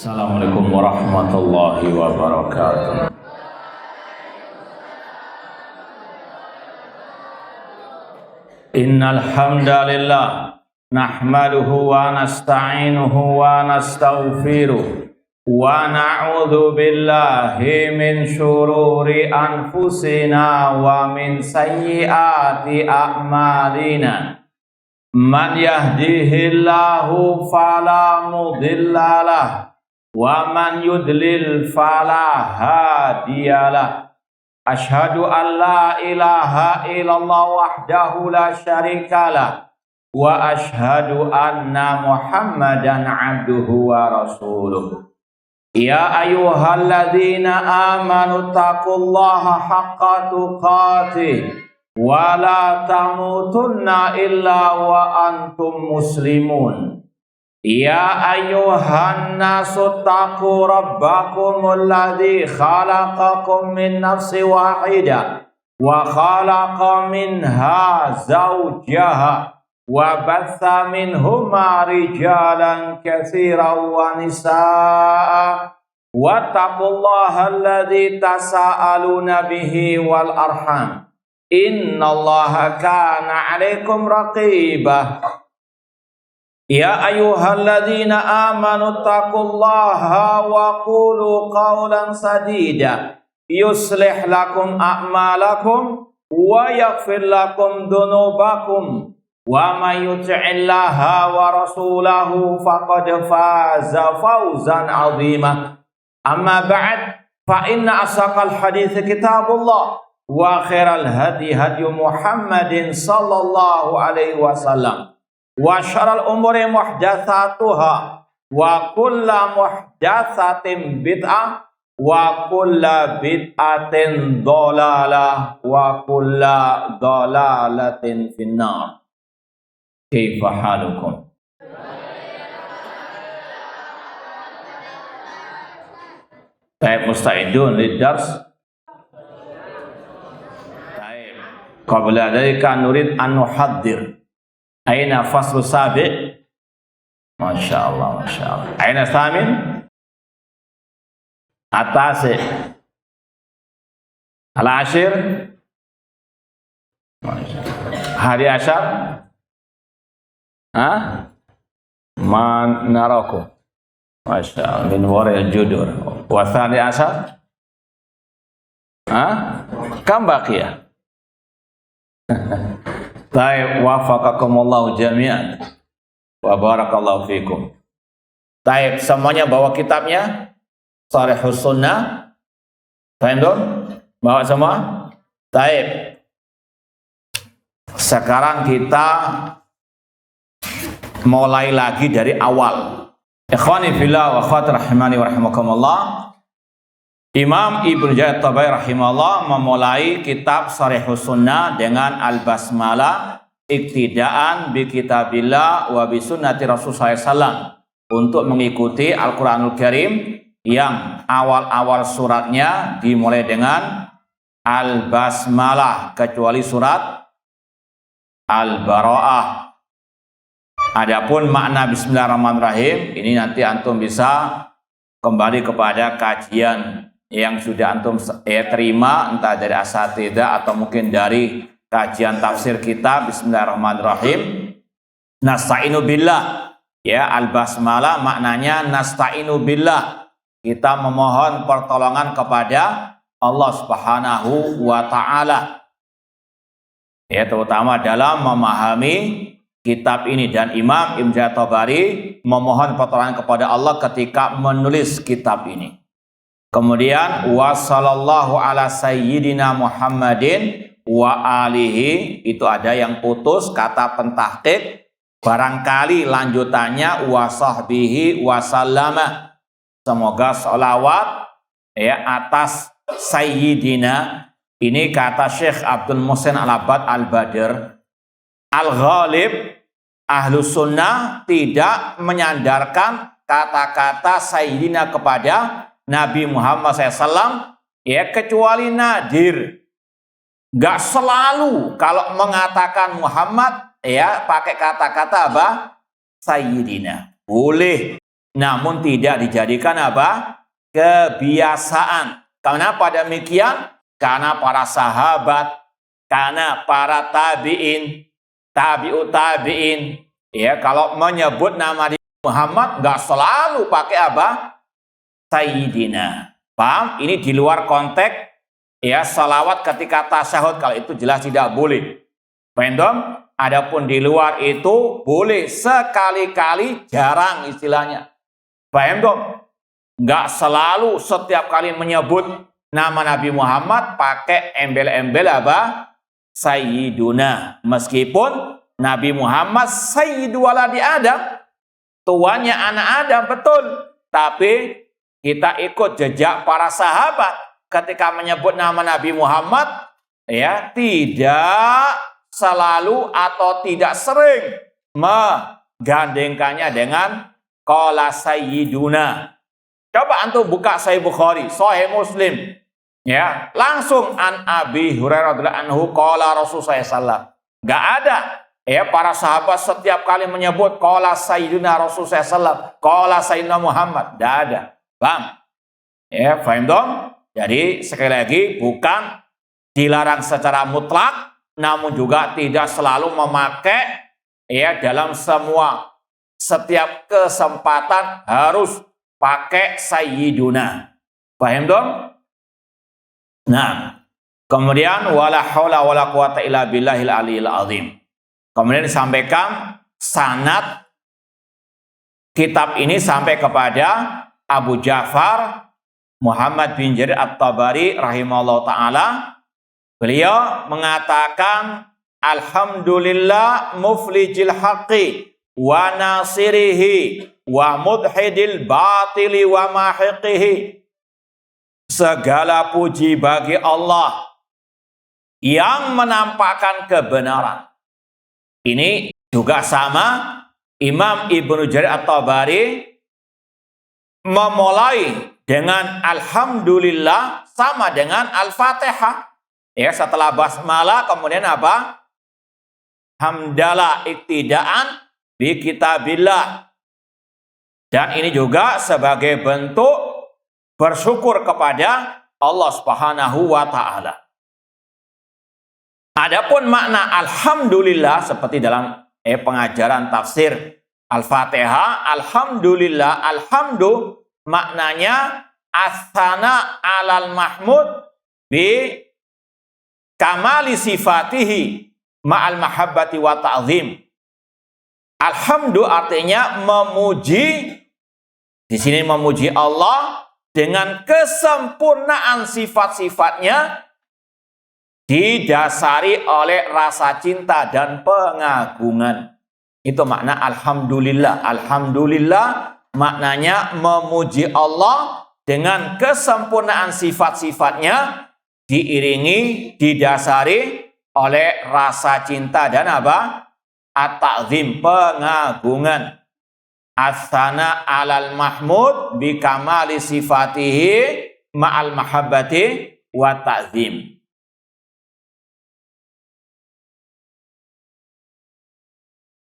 Assalamualaikum warahmatullahi wabarakatuh. Innal hamdalillah nahmaduhu wa nasta'inuhu wa nastaghfiruh wa na'udzu billahi min syururi anfusina wa min sayyiati a'malina. Man yahdihillahu fala mudhillalah wa man yudlil fala hadiyalah. Asyhadu an la ilaha illallah wahdahu la syarikalah wa asyhadu anna Muhammadan abduhu wa rasuluh. Ya ayyuhalladzina amanu taqullaha haqqa tuqatih wa la tamutunna illa wa antum muslimun. Ya ayyuhan nasu taqu rabbakumul ladzi khalaqakum min nafsin wahidah wa khalaqa minha zawjaha wa batha minhuma rijalan katsiran wa nisaa wattaqullaha alladzi tasaaluna bihi wal arham innallaha kana 'alaikum raqibah. Ya ayyuhalladzina amanu taqullaha wa qulu qawlan sadida yuslih lakum a'malakum wa yaghfir lakum dhunubakum wa may yuti'illaha wa rasulahu faqad faza fawzan 'azima. Amma ba'd, fa inna asaqal hadits kitabullah wa khairal hadi hadi Muhammadin sallallahu alaihi wasallam wa syarrul umuri muhdatsatuha wa kullu muhdatsatin bid'ah wa kullu bid'atin dhalalah wa kullu dhalalatin finnar. Kaifa halukum? Baik, musta'idun lidars. Baik, qabla dzalika nurid an nuhaddir. Aina faslu sabi'? Masya Allah, Masya Allah. Aina samin? Atasi. Al-ashir? Hadi ashar? Man naraku. Masya Allah. Min wari judur. Wathani ashar? Kam baqiyah? Taib, wafaqakumullahu jami'an wa barakallahu fikum. Taib, semuanya bawa kitabnya Sharihus Sunnah. Pendon, bawa semua. Taib. Sekarang kita mulai lagi dari awal. Ikhwani fillah wa akhwati rahimani wa rahimakumullah. Imam Ibnu Jarir Tabari rahimahullah memulai kitab Sharihus Sunnah dengan al-basmalah iktidaan bi kitabillah wa bi sunnati Rasulullah SAW untuk mengikuti Al-Quranul Karim yang awal-awal suratnya dimulai dengan al-basmalah kecuali surat Al-Bara'ah. Adapun makna Bismillahirrahmanirrahim ini nanti antum bisa kembali kepada kajian yang sudah antum terima entah dari asatidzah atau mungkin dari kajian tafsir kita. Bismillahirrahmanirrahim. Nasta'inu billah. Ya, al-basmalah maknanya nasta'inu billah. Kita memohon pertolongan kepada Allah Subhanahu wa taala. Ya, terutama dalam memahami kitab ini, dan Imam Ibnu Jarir Tabari memohon pertolongan kepada Allah ketika menulis kitab ini. Kemudian wa sallallahu ala sayyidina Muhammadin wa alihi, itu ada yang putus kata pentahqiq, barangkali lanjutannya wa sahbihi wa sallama. Semoga sholawat ya atas sayyidina. Ini kata Syekh Abdul Muhsin Al-Abbad Al-Badr. Al-Ghalib Ahlus Sunnah tidak menyandarkan kata-kata sayyidina kepada Nabi Muhammad SAW, ya kecuali nadir. Gak selalu kalau mengatakan Muhammad ya pakai kata-kata apa? Sayyidina. Boleh namun tidak dijadikan apa? Kebiasaan. Kenapa demikian? Karena para sahabat, karena para tabi'in, tabi'ut tabi'in, ya, kalau menyebut nama Muhammad nggak selalu pakai apa? Sayyidina. Paham? Ini di luar konteks ya salawat ketika tasyahud, kalau itu jelas tidak boleh. Paham? Adapun di luar itu boleh sekali-kali, jarang istilahnya. Paham dong? Nggak selalu setiap kali menyebut nama Nabi Muhammad pakai embel-embel apa? Sayyiduna. Meskipun Nabi Muhammad Sayyidu waladi Adam, tuannya anak Adam, betul. Tapi kita ikut jejak para sahabat ketika menyebut nama Nabi Muhammad, ya, tidak selalu atau tidak sering menggandengkannya dengan qala sayyiduna. Coba antum buka Sahih Bukhari, Sahih Muslim, ya, langsung an Abi Hurairah radhiyallahu anhu qala Rasulullah sallallahu. Enggak ada, ya, para sahabat setiap kali menyebut qala sayyiduna Rasulullah sallallahu, qala sayyidina Muhammad, enggak ada. Paham? Ya, paham dong? Jadi sekali lagi bukan dilarang secara mutlak, namun juga tidak selalu memakai, ya, dalam setiap kesempatan harus pakai sayyiduna. Paham dong? Nah, kemudian wala haula wala quwata illa billahil aliyil azim. Kemudian disampaikan sanad kitab ini sampai kepada Abu Ja'far Muhammad bin Jarir At-Tabari rahimahullah ta'ala. Beliau mengatakan alhamdulillah muflijil haqqi wa nasirihi wa mudhidil batili wa mahiqihi. Segala puji bagi Allah yang menampakkan kebenaran. Ini juga sama, Imam Ibnu Jarir At-Tabari memulai dengan alhamdulillah sama dengan Al-Fatihah. Ya, setelah basmalah kemudian apa? Hamdalah iktidaan bi kitabillah. Dan ini juga sebagai bentuk bersyukur kepada Allah Subhanahu wa taala. Adapun makna alhamdulillah seperti dalam pengajaran tafsir Al-Fatihah, alhamdulillah, alhamdu maknanya asana alal mahmud bi kamali sifatihi ma'al mahabbati wa ta'zim. Alhamdu artinya memuji, di sini memuji Allah dengan kesempurnaan sifat-sifatnya, didasari oleh rasa cinta dan pengagungan. Itu makna alhamdulillah. Alhamdulillah maknanya memuji Allah dengan kesempurnaan sifat-sifatnya, diiringi, didasari oleh rasa cinta dan apa? At-ta'zim, pengagungan. As-sana alal mahmud bi kamali sifatihi ma'al mahabbati wa ta'zim.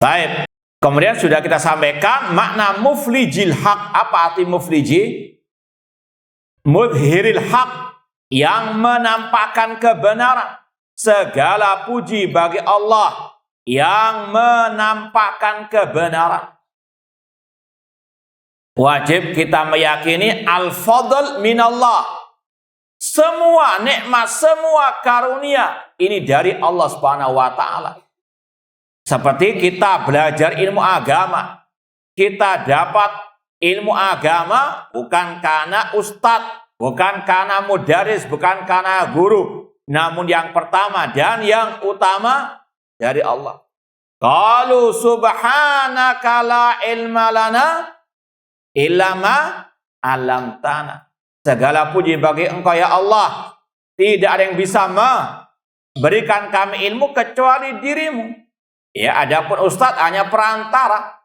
Baik, kemudian sudah kita sampaikan makna muflijil haq. Apa arti mufliji? Mudhiril haq, yang menampakkan kebenaran. Segala puji bagi Allah yang menampakkan kebenaran. Wajib kita meyakini al-fadl minallah. Semua nikmat, semua karunia ini dari Allah Subhanahu wa taala. Seperti kita belajar ilmu agama, kita dapat ilmu agama bukan karena ustadz, bukan karena mudaris, bukan karena guru, namun yang pertama dan yang utama dari Allah. Qalu subhanaka la ilma lana illa ma 'allamtana. Segala puji bagi Engkau ya Allah, tidak ada yang bisa memberikan kami ilmu kecuali dirimu. Ya, adapun ustadz hanya perantara.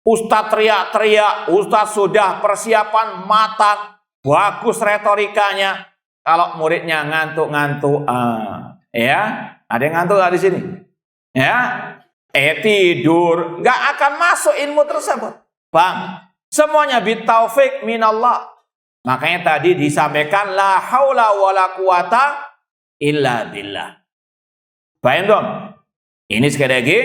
Ustadz teriak-teriak, ustadz sudah persiapan matang, bagus retorikanya. Kalau muridnya ngantuk-ngantuk, ya, ada yang ngantuk nggak di sini? Ya, tidur, nggak akan masuk ilmu tersebut. Bang, Semuanya bitaufik minallah. Makanya tadi disampaikan la haula wala quwata illa billah. Paham dong? Ini sekali lagi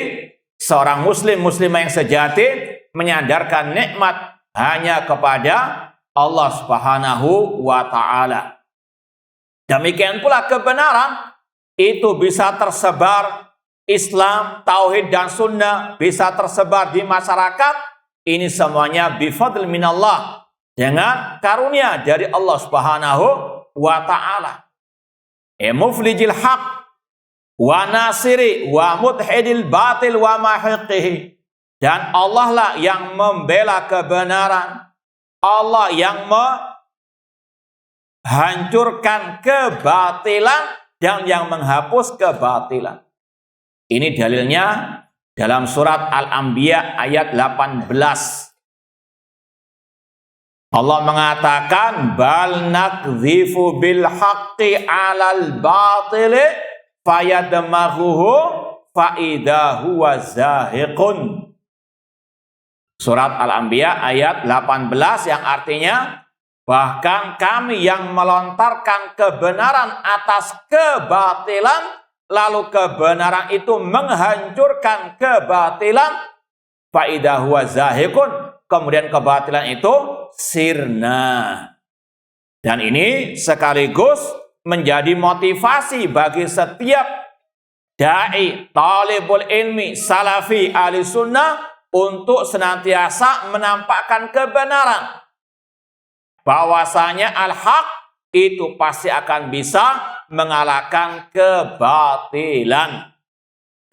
seorang muslimah yang sejati menyandarkan nikmat hanya kepada Allah Subhanahu wa taala. Demikian pula kebenaran itu bisa tersebar, Islam, tauhid dan sunnah bisa tersebar di masyarakat. Ini semuanya bifadl minallah, dengan karunia dari Allah Subhanahu wa taala. Muflijil haq wa nasiri wa mudhidil batil wa mahiqihi. Dan Allah lah yang membela kebenaran, Allah yang menghancurkan kebatilan dan yang menghapus kebatilan. Ini dalilnya dalam surat Al-Anbiya ayat 18. Allah mengatakan bal nakdhifu bil haqqi 'alal batili fayadmaghuhu fa idza huwa zahiqun. Surat Al-Anbiya ayat 18 yang artinya bahkan kami yang melontarkan kebenaran atas kebatilan, lalu kebenaran itu menghancurkan kebatilan, fa idza huwa zahiqun, kemudian kebatilan itu sirna. Dan ini sekaligus menjadi motivasi bagi setiap dai, talibul ilmi, salafi, ahli sunnah untuk senantiasa menampakkan kebenaran. Bahwasanya al-haq itu pasti akan bisa mengalahkan kebatilan.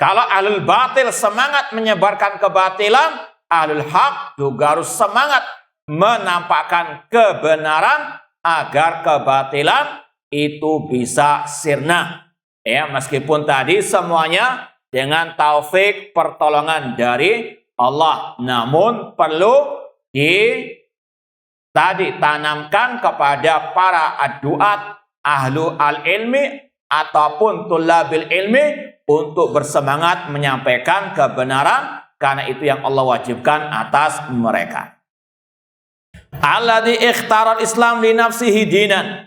Kalau ahlul batil semangat menyebarkan kebatilan, ahlul haq juga harus semangat menampakkan kebenaran agar kebatilan itu bisa sirna. Ya, meskipun tadi semuanya dengan taufik pertolongan dari Allah, namun perlu ditanamkan kepada para duat, ahlu al-ilmi ataupun tullabil ilmi untuk bersemangat menyampaikan kebenaran, karena itu yang Allah wajibkan atas mereka. Alladzi ikhtaral Islam li nafsihi dinan,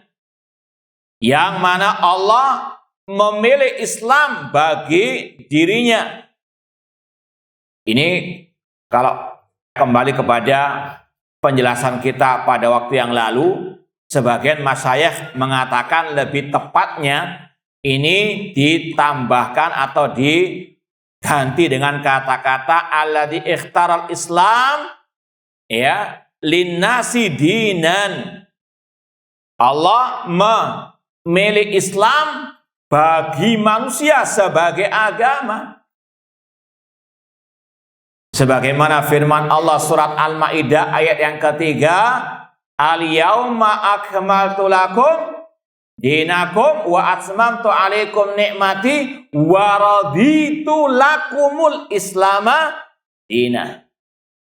yang mana Allah memilih Islam bagi dirinya. Ini kalau kembali kepada penjelasan kita pada waktu yang lalu, sebagian masyayikh mengatakan lebih tepatnya ini ditambahkan atau diganti dengan kata-kata alladzi ikhtaral Islam, ya, linnasi dinan. Allah memilih Islam bagi manusia sebagai agama. Sebagaimana firman Allah surat Al-Maidah ayat yang ketiga, al-yauma akmaltu lakum dinakum wa atmamtu alaikum nikmati wa raditu lakumul islama dina.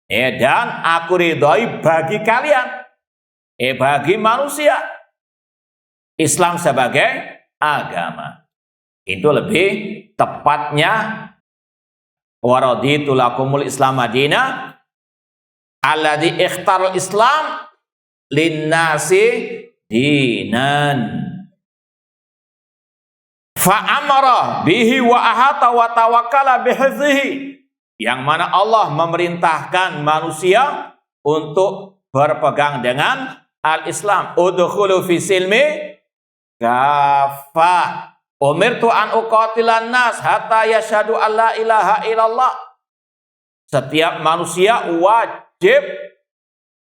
Dan aku ridhoi bagi kalian, bagi manusia, Islam sebagai agama. Itu lebih tepatnya wa raditu lakumul islam madina alladzi ikhtaral Islam linnasi dinan fa amara bihi wa ahata wa tawakkala bihifzihi, yang mana Allah memerintahkan manusia untuk berpegang dengan al-Islam. Udkhulu fi silmi kafah. Umirtu an uqatilan nas hatta yashhadu an la ilaha illallah. Setiap manusia wajib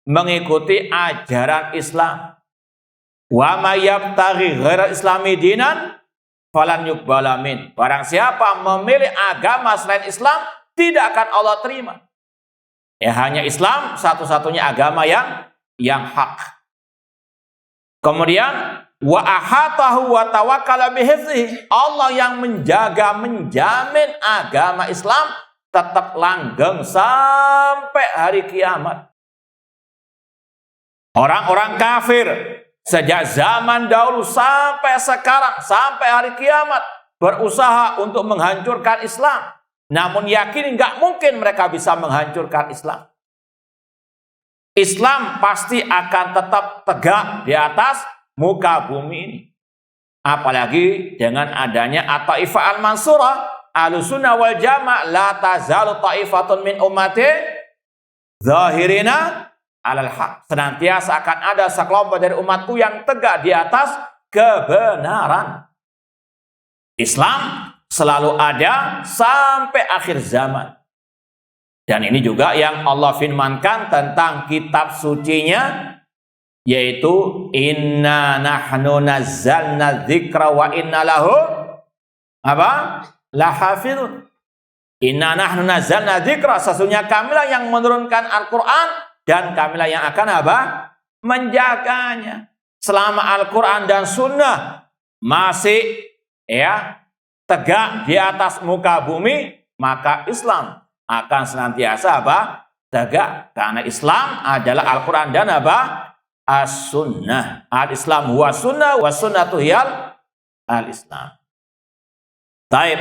mengikuti ajaran Islam. Wa may yabtaghi ghairal islami dinan falan yuqbala min. Barang siapa memilih agama selain Islam, tidak akan Allah terima. Hanya Islam satu-satunya agama yang hak. Kemudian wa ahatahu wa tawakkala bihifzihi, Allah yang menjamin agama Islam tetap langgeng sampai hari kiamat. Orang-orang kafir sejak zaman dahulu sampai sekarang, sampai hari kiamat, berusaha untuk menghancurkan Islam. Namun yakin nggak mungkin mereka bisa menghancurkan Islam. Islam pasti akan tetap tegak di atas muka bumi ini. Apalagi dengan adanya at-taifah al-mansurah, Ahlussunnah wal Jamaah, la tazalu taifatun min ummati zahirina alal haq. Senantiasa akan ada sekelompok dari umatku yang tegak di atas kebenaran. Islam selalu ada sampai akhir zaman. Dan ini juga yang Allah firmankan tentang kitab sucinya, yaitu inna nahnu nazzalna dzikra wa inna lahu apa? Lahafizun. Inna nahnu nazzalna dzikra, sesungguhnya kamilah yang menurunkan Al-Qur'an dan kamilah yang akan apa? Menjaganya. Selama Al-Qur'an dan sunnah masih tegak di atas muka bumi, maka Islam akan senantiasa apa? Tegak. Karena Islam adalah Al-Quran dan apa? As-Sunnah. Al-Islam huwa sunnah, wa sunnatu hiyal al-Islam. Taib.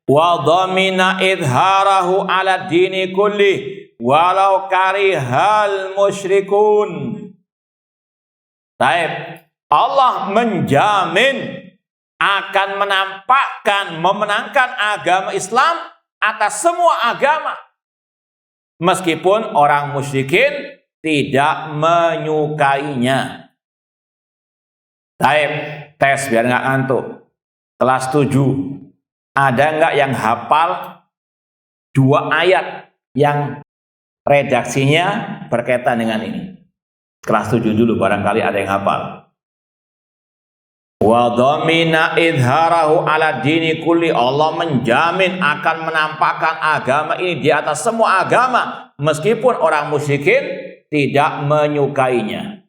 Wa dhamina idharahu ala dini kulli walau karihal musyrikun. Taib. Allah menjamin akan menampakkan, memenangkan agama Islam atas semua agama, meskipun orang musyrikin tidak menyukainya. Taib, tes biar nggak ngantuk. Kelas 7, ada nggak yang hafal 2 ayat yang redaksinya berkaitan dengan ini? Kelas 7 dulu, barangkali ada yang hafal. Wa dhamina idharahu ala dini kulli, Allah menjamin akan menampakkan agama ini di atas semua agama, meskipun orang musyrikin tidak menyukainya.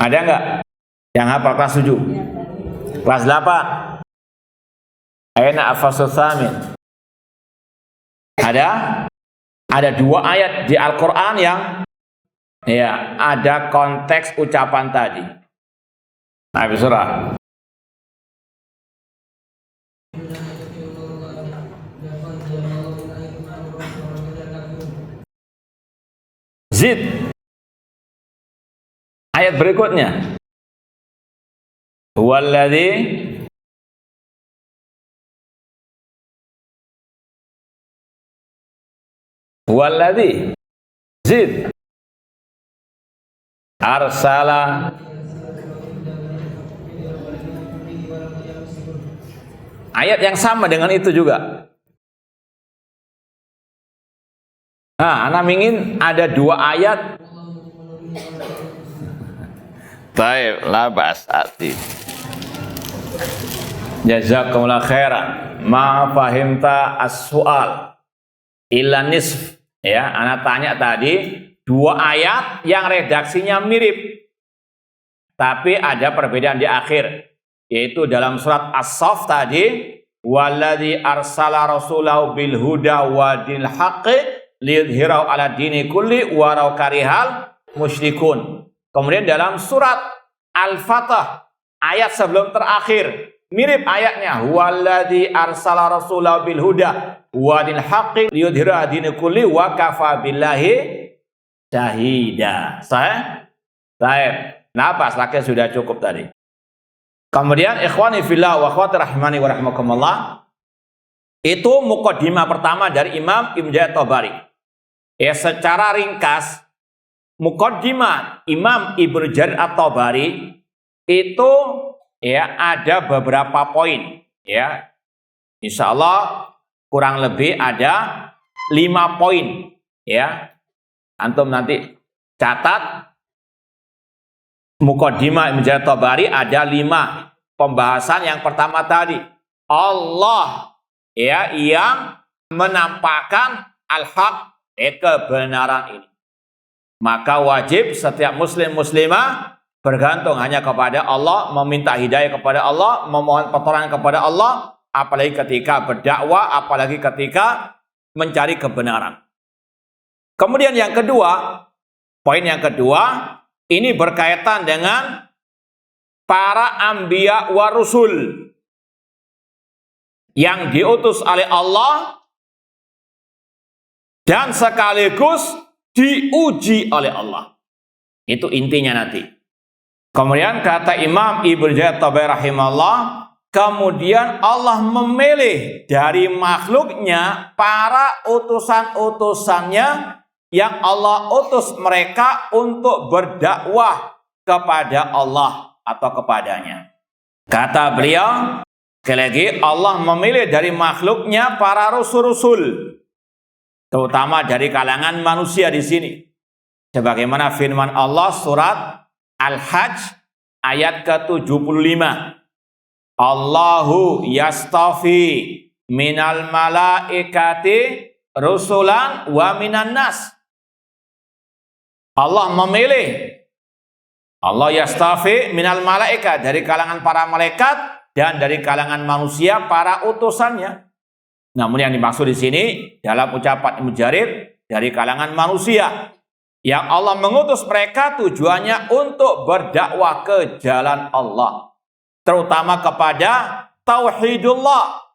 Ada enggak yang hafal kelas 7? Kelas 8? Aina afasul tsamin. Ada 2 ayat di Al-Qur'an yang ada konteks ucapan tadi. Nah, surah. Zid. Ayat berikutnya. Huwallazi Zid. Arsala ayat yang sama dengan itu juga. Nah, ana ingin ada 2 ayat. Baik, labas ati. Jazakumullah khairan. Ma fahimta as-su'al illa nisf. Ana tanya tadi 2 ayat yang redaksinya mirip, tapi ada perbedaan di akhir, yaitu dalam surat As-Saff tadi, walladzi arsala rasulahu bil huda wa dinil haqqi liyudhhirahu ala dini kulli walau karihal musyrikun. Kemudian dalam surat Al-Fatah ayat sebelum terakhir mirip ayatnya, walladzi arsala rasulahu bil huda wa dinil haqqi liyudhhirahu ala dini kulli wa kafa billahi syahida. Baik. Nafas laki sudah cukup tadi. Kemudian ikhwani fillah wa akhwati rahimani wa rahimakumullah, itu muqaddimah pertama dari Imam Ibnu Jarir At-Tabari. Secara ringkas, muqaddimah Imam Ibnu Jarir At-Tabari itu ada beberapa poin. Insyaallah kurang lebih ada 5 poin. Antum nanti catat, muqaddimah Ibnu Jarir At-Tabari ada 5 pembahasan. Yang pertama tadi, Allah yang menampakkan al-haq, kebenaran ini. Maka wajib setiap muslim muslimah bergantung hanya kepada Allah, meminta hidayah kepada Allah, memohon pertolongan kepada Allah, apalagi ketika berdakwah, apalagi ketika mencari kebenaran. Kemudian yang kedua, poin yang kedua, ini berkaitan dengan para anbiya wa rusul yang diutus oleh Allah dan sekaligus diuji oleh Allah. Itu intinya nanti. Kemudian kata Imam Ibnu Jarir Tabari rahimahullah, kemudian Allah memilih dari makhluknya para utusan-utusannya yang Allah utus mereka untuk berdakwah kepada Allah atau kepadanya. Kata beliau, sekali lagi, Allah memilih dari makhluknya para rasul-rasul, terutama dari kalangan manusia di sini. Sebagaimana firman Allah surat Al-Hajj ayat ke-75. Allahu yastafi minal malaikati rusulan wa minan nas. Allah memilih, Allah yastafi minal malaikat, dari kalangan para malaikat dan dari kalangan manusia para utusannya. Namun yang dimaksud di sini dalam ucapan Ibnu Jarir, dari kalangan manusia yang Allah mengutus mereka tujuannya untuk berdakwah ke jalan Allah, terutama kepada tauhidullah.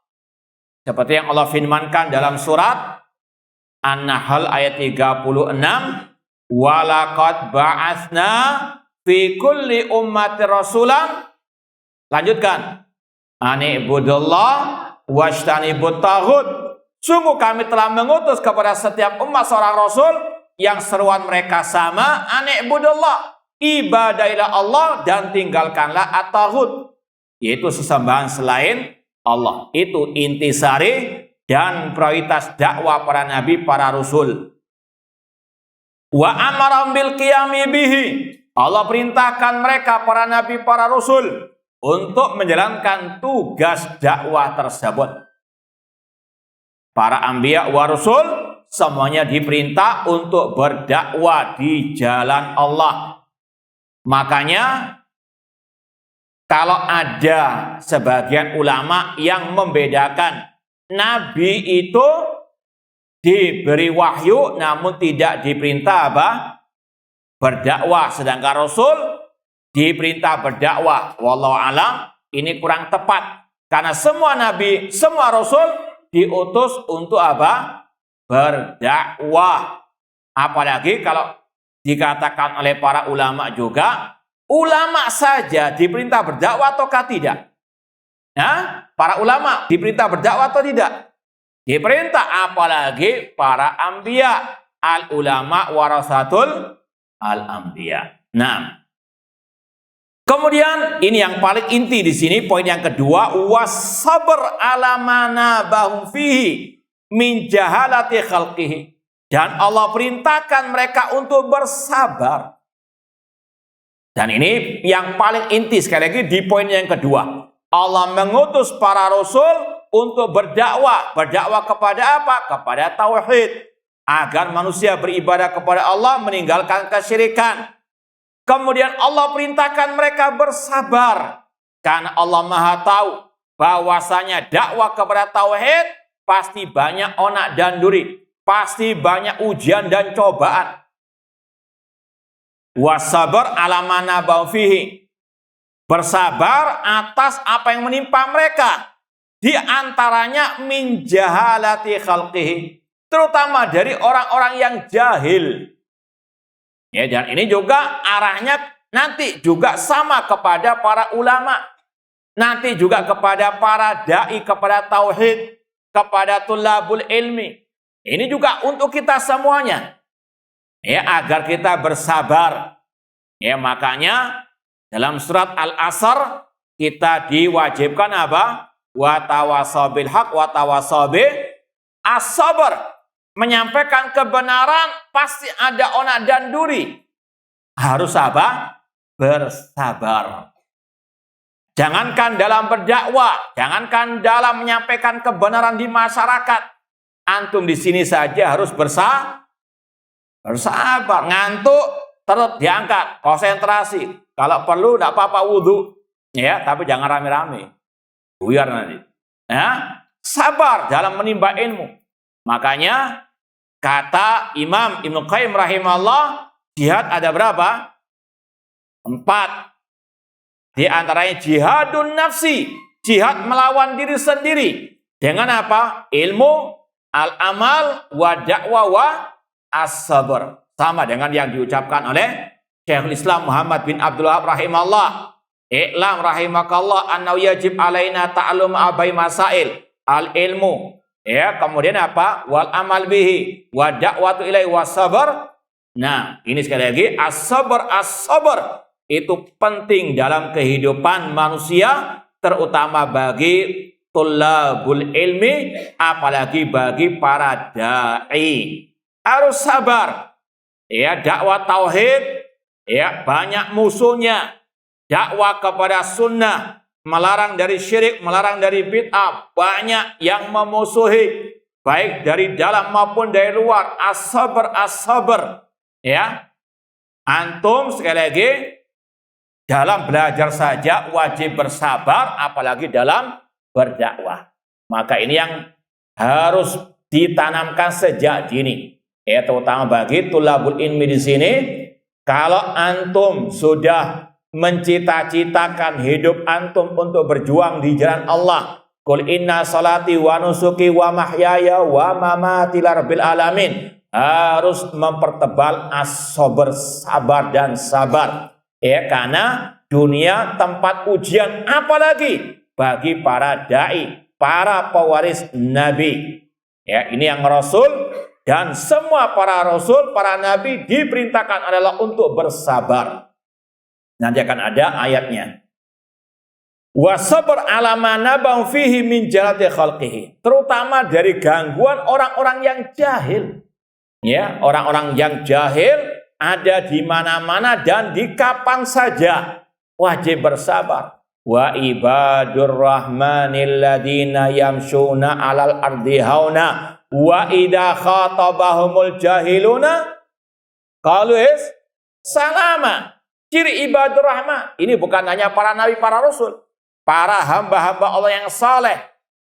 Seperti yang Allah firmankan dalam surat An-Nahl ayat 36, walaqad ba'atsna fi kulli ummati rasulan. Lanjutkan. Ani'budullah wajtanibut taghut. Sungguh kami telah mengutus kepada setiap umat seorang rasul yang seruan mereka sama, ani'budullah, ibadailah Allah dan tinggalkanlah at-taghut, yaitu sesembahan selain Allah. Itu intisari dan prioritas dakwah para nabi, para rasul. Wa amaram bil qiyami bihi. Allah perintahkan mereka, para nabi, para rasul, untuk menjalankan tugas dakwah tersebut. Para anbiya wa rasul semuanya diperintah untuk berdakwah di jalan Allah. Makanya kalau ada sebagian ulama yang membedakan nabi itu diberi wahyu namun tidak diperintah berdakwah, sedangkan rasul diperintah berdakwah, wallahu alam, ini kurang tepat. Karena semua nabi, semua rasul diutus untuk berdakwah. Apalagi kalau dikatakan oleh para ulama juga, ulama saja diperintah berdakwah ataukah tidak? Nah, para ulama diperintah berdakwah atau tidak? Diperintah, apalagi para anbiya. Al ulama warasatul al anbiya. Nah, kemudian ini yang paling inti di sini, poin yang kedua, wasabr ala mana bahum fihi min jahalati khalqihi. Dan Allah perintahkan mereka untuk bersabar. Dan ini yang paling inti, sekali lagi di poin yang kedua. Allah mengutus para rasul untuk berdakwah. Berdakwah kepada apa? Kepada tauhid. Agar manusia beribadah kepada Allah, meninggalkan kesyirikan. Kemudian Allah perintahkan mereka bersabar. Karena Allah Maha tahu bahwasanya dakwah kepada tauhid pasti banyak onak dan duri. Pasti banyak ujian dan cobaan. Wasabar ala mana fihi. Bersabar atas apa yang menimpa mereka. Di antaranya min jahalati khalqihi. Terutama dari orang-orang yang jahil. Ya, dan ini juga arahnya nanti juga sama kepada para ulama. Nanti juga kepada para da'i, kepada tauhid, kepada tulabul ilmi. Ini juga untuk kita semuanya. Ya, agar kita bersabar. Ya, makanya dalam surat Al-Asr kita diwajibkan apa? Wa tawasaw bil haq wa tawasaw as-sabr. Menyampaikan kebenaran pasti ada onak dan duri. Harus bersabar. Jangankan dalam berdakwah, jangankan dalam menyampaikan kebenaran di masyarakat. Antum di sini saja harus bersabar. Ngantuk terus diangkat, konsentrasi. Kalau perlu tidak apa-apa wudhu, ya, tapi jangan rame-rame. Buyar nanti. Ya, sabar dalam menimba ilmu. Makanya kata Imam Ibnu Qayyim rahimahullah, jihad ada berapa? 4. Di antaranya jihadun nafsi, jihad melawan diri sendiri. Dengan apa? Ilmu, al-amal wa da'wa wa as-sabr. Sama dengan yang diucapkan oleh Syekhul Islam Muhammad bin Abdul Wahab rahimahullah. I'lam rahimakallah annahu yajib alaina ta'allum abai masail al-ilmu. Ya, kemudian apa? Wal amal bihi wa da'watu ilaihi was-sabr. Nah, ini sekali lagi as-sabr itu penting dalam kehidupan manusia, terutama bagi tullabul ilmi, apalagi bagi para dai. Harus sabar. Ya, dakwah tauhid ya banyak musuhnya. Dakwah kepada sunnah, melarang dari syirik, melarang dari bid'ah, banyak yang memusuhi, baik dari dalam maupun dari luar. As-sabr. Ya, antum sekali lagi dalam belajar saja wajib bersabar, apalagi dalam berdakwah. Maka ini yang harus ditanamkan sejak dini. Ya, terutama bagi tulabul ilmi di sini. Kalau antum sudah mencita-citakan hidup antum untuk berjuang di jalan Allah, qul inna salati wa nusuki wa mahyaya wa mamati lirabbil alamin, harus mempertebal as-sabr, sabar dan sabar. Ya, karena dunia tempat ujian, apalagi bagi para dai, para pewaris Nabi. Ya, ini yang Rasul dan semua para Rasul, para Nabi diperintahkan adalah untuk bersabar. Nanti akan ada ayatnya. Wa sabr ala ma nabau fihi min jalati khalqihi, terutama dari gangguan orang-orang yang jahil. Ya, orang-orang yang jahil ada di mana-mana dan di kapan saja. Wajib bersabar. Wa ibadur rahmanil ladina yamshuna 'alal ardi hauna wa idza khatabahumul jahiluna qalu salama. Ciri ibadur rahman ini bukan hanya para nabi, para rasul, para hamba-hamba Allah yang saleh.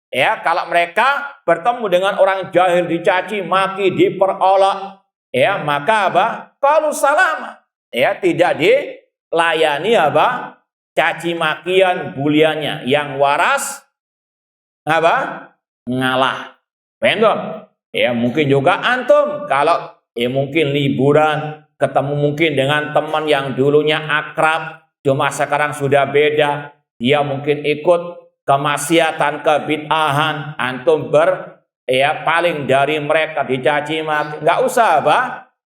Ya, kalau mereka bertemu dengan orang jahil, dicaci maki, diperolok, ya, maka apa? Qalu salama. Ya, tidak dilayani apa? Caci makian, buliannya. Yang waras apa? Ngalah. Paham? Ya, mungkin juga antum kalau mungkin liburan ketemu mungkin dengan teman yang dulunya akrab, cuma sekarang sudah beda, dia mungkin ikut kemaksiatan, kebid'ahan, antum paling dari mereka dicaci maki, nggak usah apa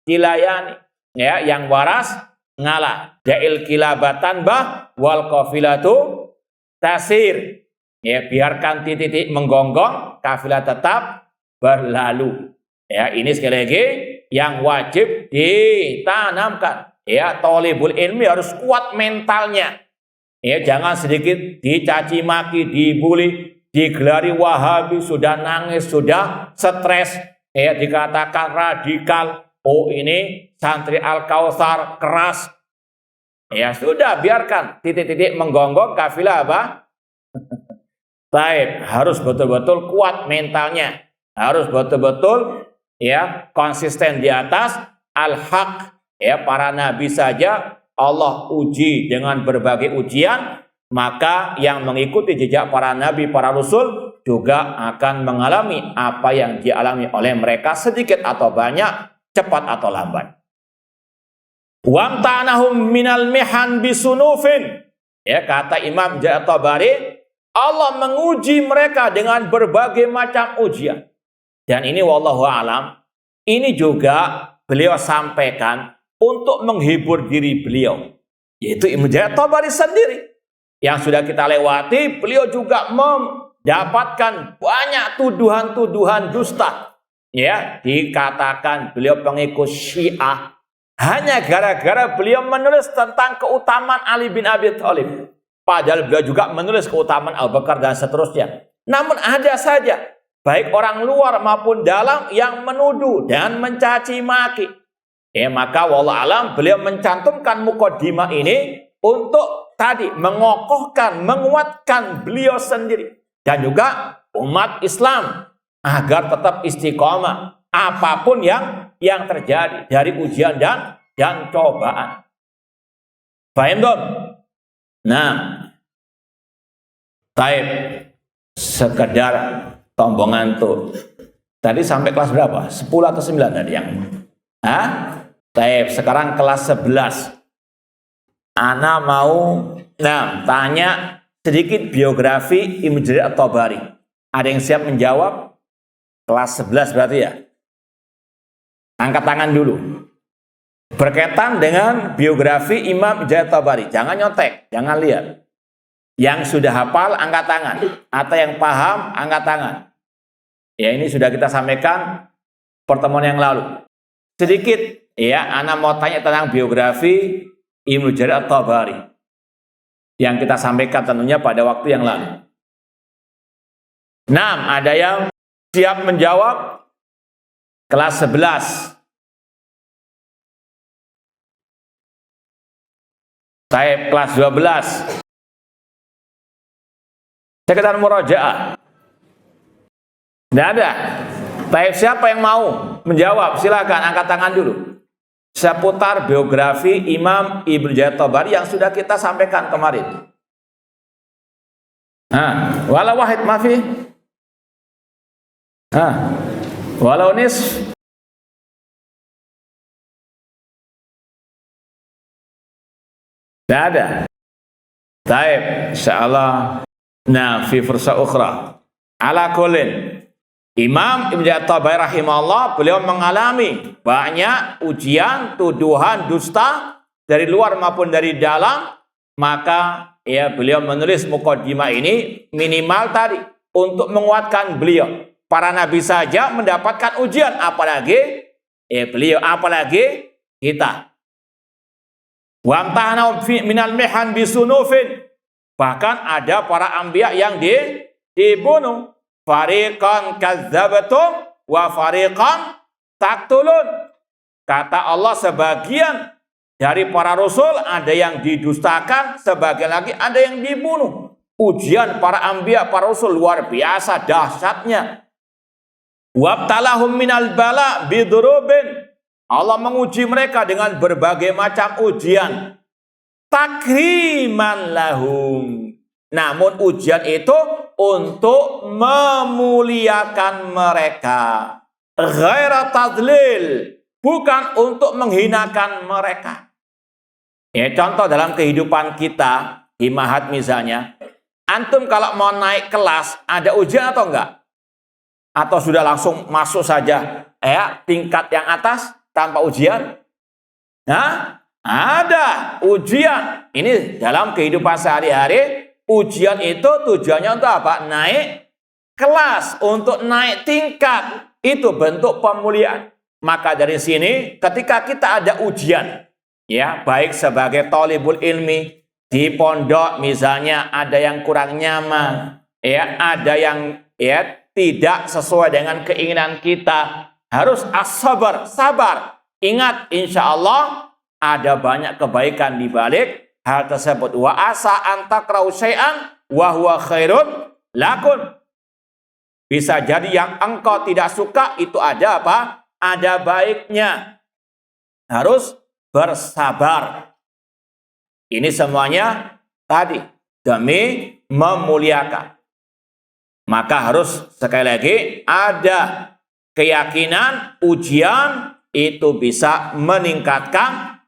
dilayani. Ya, yang waras ngalah. Da'il kilabatan wal qafilatu tasir. Ya, biarkan titik-titik menggonggong, kafilah tetap berlalu. Ya, ini sekali lagi yang wajib ditanamkan. Ya, thalibul ilmi harus kuat mentalnya. Ya, jangan sedikit dicaci maki, dibully, digelari Wahabi, sudah nangis, sudah stres, ya, dikatakan radikal. Oh, ini santri Al-Kautsar keras. Ya sudah, biarkan titik-titik menggonggong, kafilah apa? Baik, harus betul-betul kuat mentalnya. Harus betul-betul ya konsisten di atas al-haq. Ya, para nabi saja Allah uji dengan berbagai ujian, maka yang mengikuti jejak para nabi, para rasul juga akan mengalami apa yang dialami oleh mereka, sedikit atau banyak, cepat atau lambat. Wamtanahum minal mihan bisunufin. Ya, kata Imam At-Tabari, Allah menguji mereka dengan berbagai macam ujian. Dan ini wallahu alam, ini juga beliau sampaikan untuk menghibur diri beliau, yaitu Imam At-Tabari sendiri. Yang sudah kita lewati, beliau juga mendapatkan banyak tuduhan-tuduhan dusta. Ya, dikatakan beliau pengikut Syiah hanya gara-gara beliau menulis tentang keutamaan Ali bin Abi Thalib. Padahal beliau juga menulis keutamaan Abu Bakar dan seterusnya. Namun ada saja, baik orang luar maupun dalam, yang menuduh dan mencaci maki. Maka wallahu alam beliau mencantumkan mukaddimah ini untuk tadi mengokohkan, menguatkan beliau sendiri dan juga umat Islam agar tetap istiqomah apapun yang terjadi dari ujian dan cobaan. Paham dong? Nah, taib sekedar tombongan tuh. Tadi sampai kelas berapa? 10 atau 9 tadi yang? Hah? Baik, sekarang kelas 11. Ana mau tanya sedikit biografi Ibnu Jarir At-Tabari. Ada yang siap menjawab? Kelas 11 berarti ya? Angkat tangan dulu. Berkaitan dengan biografi Imam Ibnu Jarir At-Tabari. Jangan nyontek, jangan lihat. Yang sudah hafal, angkat tangan. Atau yang paham, angkat tangan. Ya, ini sudah kita sampaikan pertemuan yang lalu. Sedikit, ya, Ana mau tanya tentang biografi Ibnu Jarir At-Tabari. Yang kita sampaikan tentunya pada waktu yang lalu. 6, ada yang siap menjawab? Kelas 11. Taib kelas 12. Sekedar murojaah. Tidak ada. Taib siapa yang mau menjawab? Silakan angkat tangan dulu. Seputar biografi Imam Ibnu Jarir At-Tabari yang sudah kita sampaikan kemarin. Walau wahid mafi. Walau nis. Tidak ada. Taib, insyaallah. Nah, fi fursa ukhra. Ala kullin. Imam Ibnu Jarir At-Tabari rahimahullah, beliau mengalami banyak ujian, tuduhan, dusta dari luar maupun dari dalam. Maka ya beliau menulis muqaddimah ini minimal tadi untuk menguatkan beliau. Para nabi saja mendapatkan ujian, apalagi beliau, apalagi kita. Wa amtahana minal mihan bisunufin. Bahkan ada para anbiya yang dibunuh. Fariqan kadzdzabtum wa fariqan taqtulun. Kata Allah, sebagian dari para rasul ada yang didustakan, sebagian lagi ada yang dibunuh. Ujian para anbiya, para rasul luar biasa dahsyatnya. Wabtalahum minal bala bidurubin. Allah menguji mereka dengan berbagai macam ujian. Takriman lahum. Namun ujian itu untuk memuliakan mereka. Ghaira tadlil. Bukan untuk menghinakan mereka. Ya, contoh dalam kehidupan kita, di Mahat misalnya. Antum kalau mau naik kelas, ada ujian atau enggak? Atau sudah langsung masuk saja tingkat yang atas tanpa ujian? Nah, ada ujian. Ini dalam kehidupan sehari-hari. Ujian itu tujuannya untuk apa? Naik kelas, untuk naik tingkat. Itu bentuk pemuliaan. Maka dari sini ketika kita ada ujian, ya, baik sebagai thalibul ilmi di pondok misalnya, ada yang kurang nyaman, ya, ada yang tidak sesuai dengan keinginan kita, harus as-sabar, sabar. Ingat, insya Allah ada banyak kebaikan di balik hal tersebut. Wa asa antakrau syai'an wa huwa khairun lakun. Bisa jadi yang engkau tidak suka itu ada apa? Ada baiknya. Harus bersabar. Ini semuanya tadi demi memuliakan. Maka harus sekali lagi ada keyakinan ujian itu bisa meningkatkan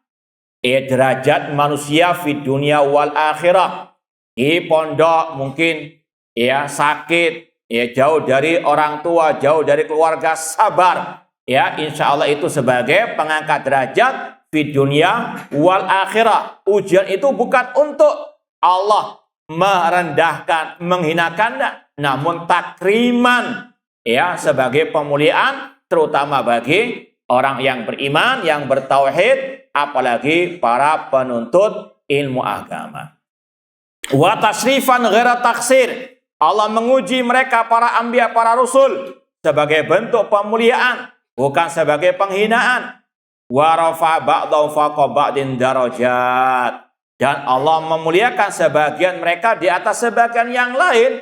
derajat manusia di dunia wal akhirah. Di pondok mungkin ya sakit, ya jauh dari orang tua, jauh dari keluarga, sabar. Ya, insya Allah itu sebagai pengangkat derajat di dunia wal akhirah. Ujian itu bukan untuk Allah merendahkan, menghinakan, namun takriman, ya, sebagai pemuliaan terutama bagi orang yang beriman, yang bertauhid, apalagi para penuntut ilmu agama. Wa tasrifan ghaira taksir. Allah menguji mereka para anbiya, para rasul sebagai bentuk pemuliaan, bukan sebagai penghinaan. Wa rafa ba'dhum fawqa ba'din darajat. Dan Allah memuliakan sebagian mereka di atas sebagian yang lain.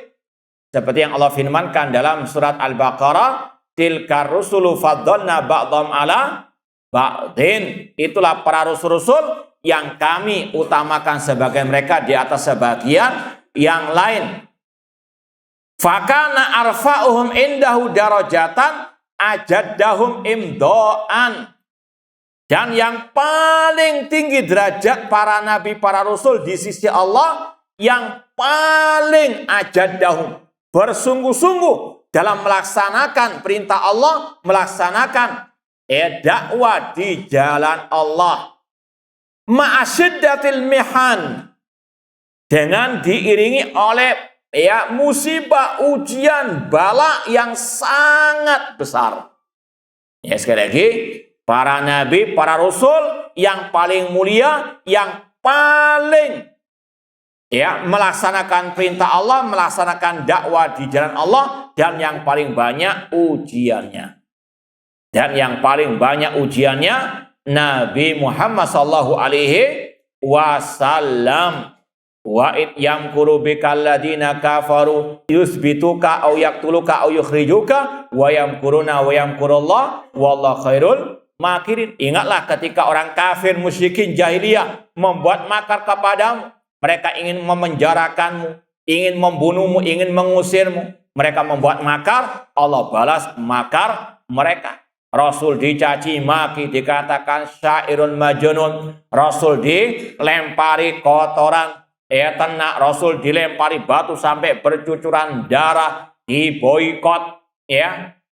Seperti yang Allah firmankan dalam surat Al-Baqarah, tilkar rusulu faddalna ba'dhum ala ba'din. Itulah para rasul-rasul yang kami utamakan sebagian mereka di atas sebagian yang lain. Fakana arfa'uhum indahu darajatan ajaddahum imdo'an. Dan yang paling tinggi derajat para nabi, para rasul di sisi Allah, yang paling ajaddahum, bersungguh-sungguh dalam melaksanakan perintah Allah, melaksanakan dakwah di jalan Allah. Ma'asyiddatil mihan, dengan diiringi oleh musibah, ujian, bala yang sangat besar. Sekali lagi, para nabi, para rasul yang paling mulia, yang paling melaksanakan perintah Allah, melaksanakan dakwah di jalan Allah, dan yang paling banyak ujiannya. Dan yang paling banyak ujiannya Nabi Muhammad sallallahu alaihi wasallam. Wa id yamkuru bikal ladina kafaru yusbituka aw yaqtuluka aw yukhrijuka wa yamkuruna wa yamkurullah wallahu khairul makirin. Ingatlah ketika orang kafir musyrikin jahiliyah membuat makar kepadamu. Mereka ingin memenjarakanmu, ingin membunuhmu, ingin mengusirmu. Mereka membuat makar, Allah balas makar mereka. Rasul dicaci maki, dikatakan syairun majnun. Rasul dilempari kotoran, tenak. Rasul dilempari batu sampai bercucuran darah, diboikot,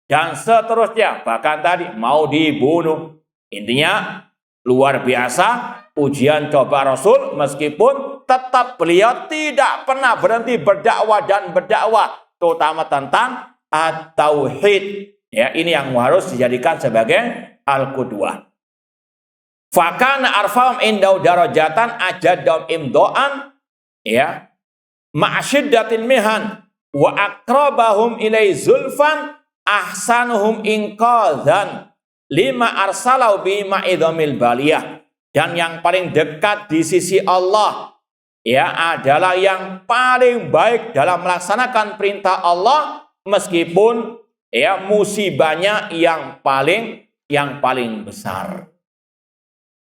dan seterusnya. Bahkan tadi mau dibunuh. Intinya luar biasa ujian coba Rasul, meskipun tetap beliau tidak pernah berhenti berdakwah dan berdakwah, terutama tentang at-tauhid. Ini yang harus dijadikan sebagai al-qudwah. Fakana arfahum indau darajatan ajaddahum imdo'an, ma'asyiddatin mihan wa akrabahum ilai zulfan ahsanuhum inqadhan lima arsalau bima idhamil baliyah. Dan yang paling dekat di sisi Allah adalah yang paling baik dalam melaksanakan perintah Allah, meskipun musibahnya yang paling besar.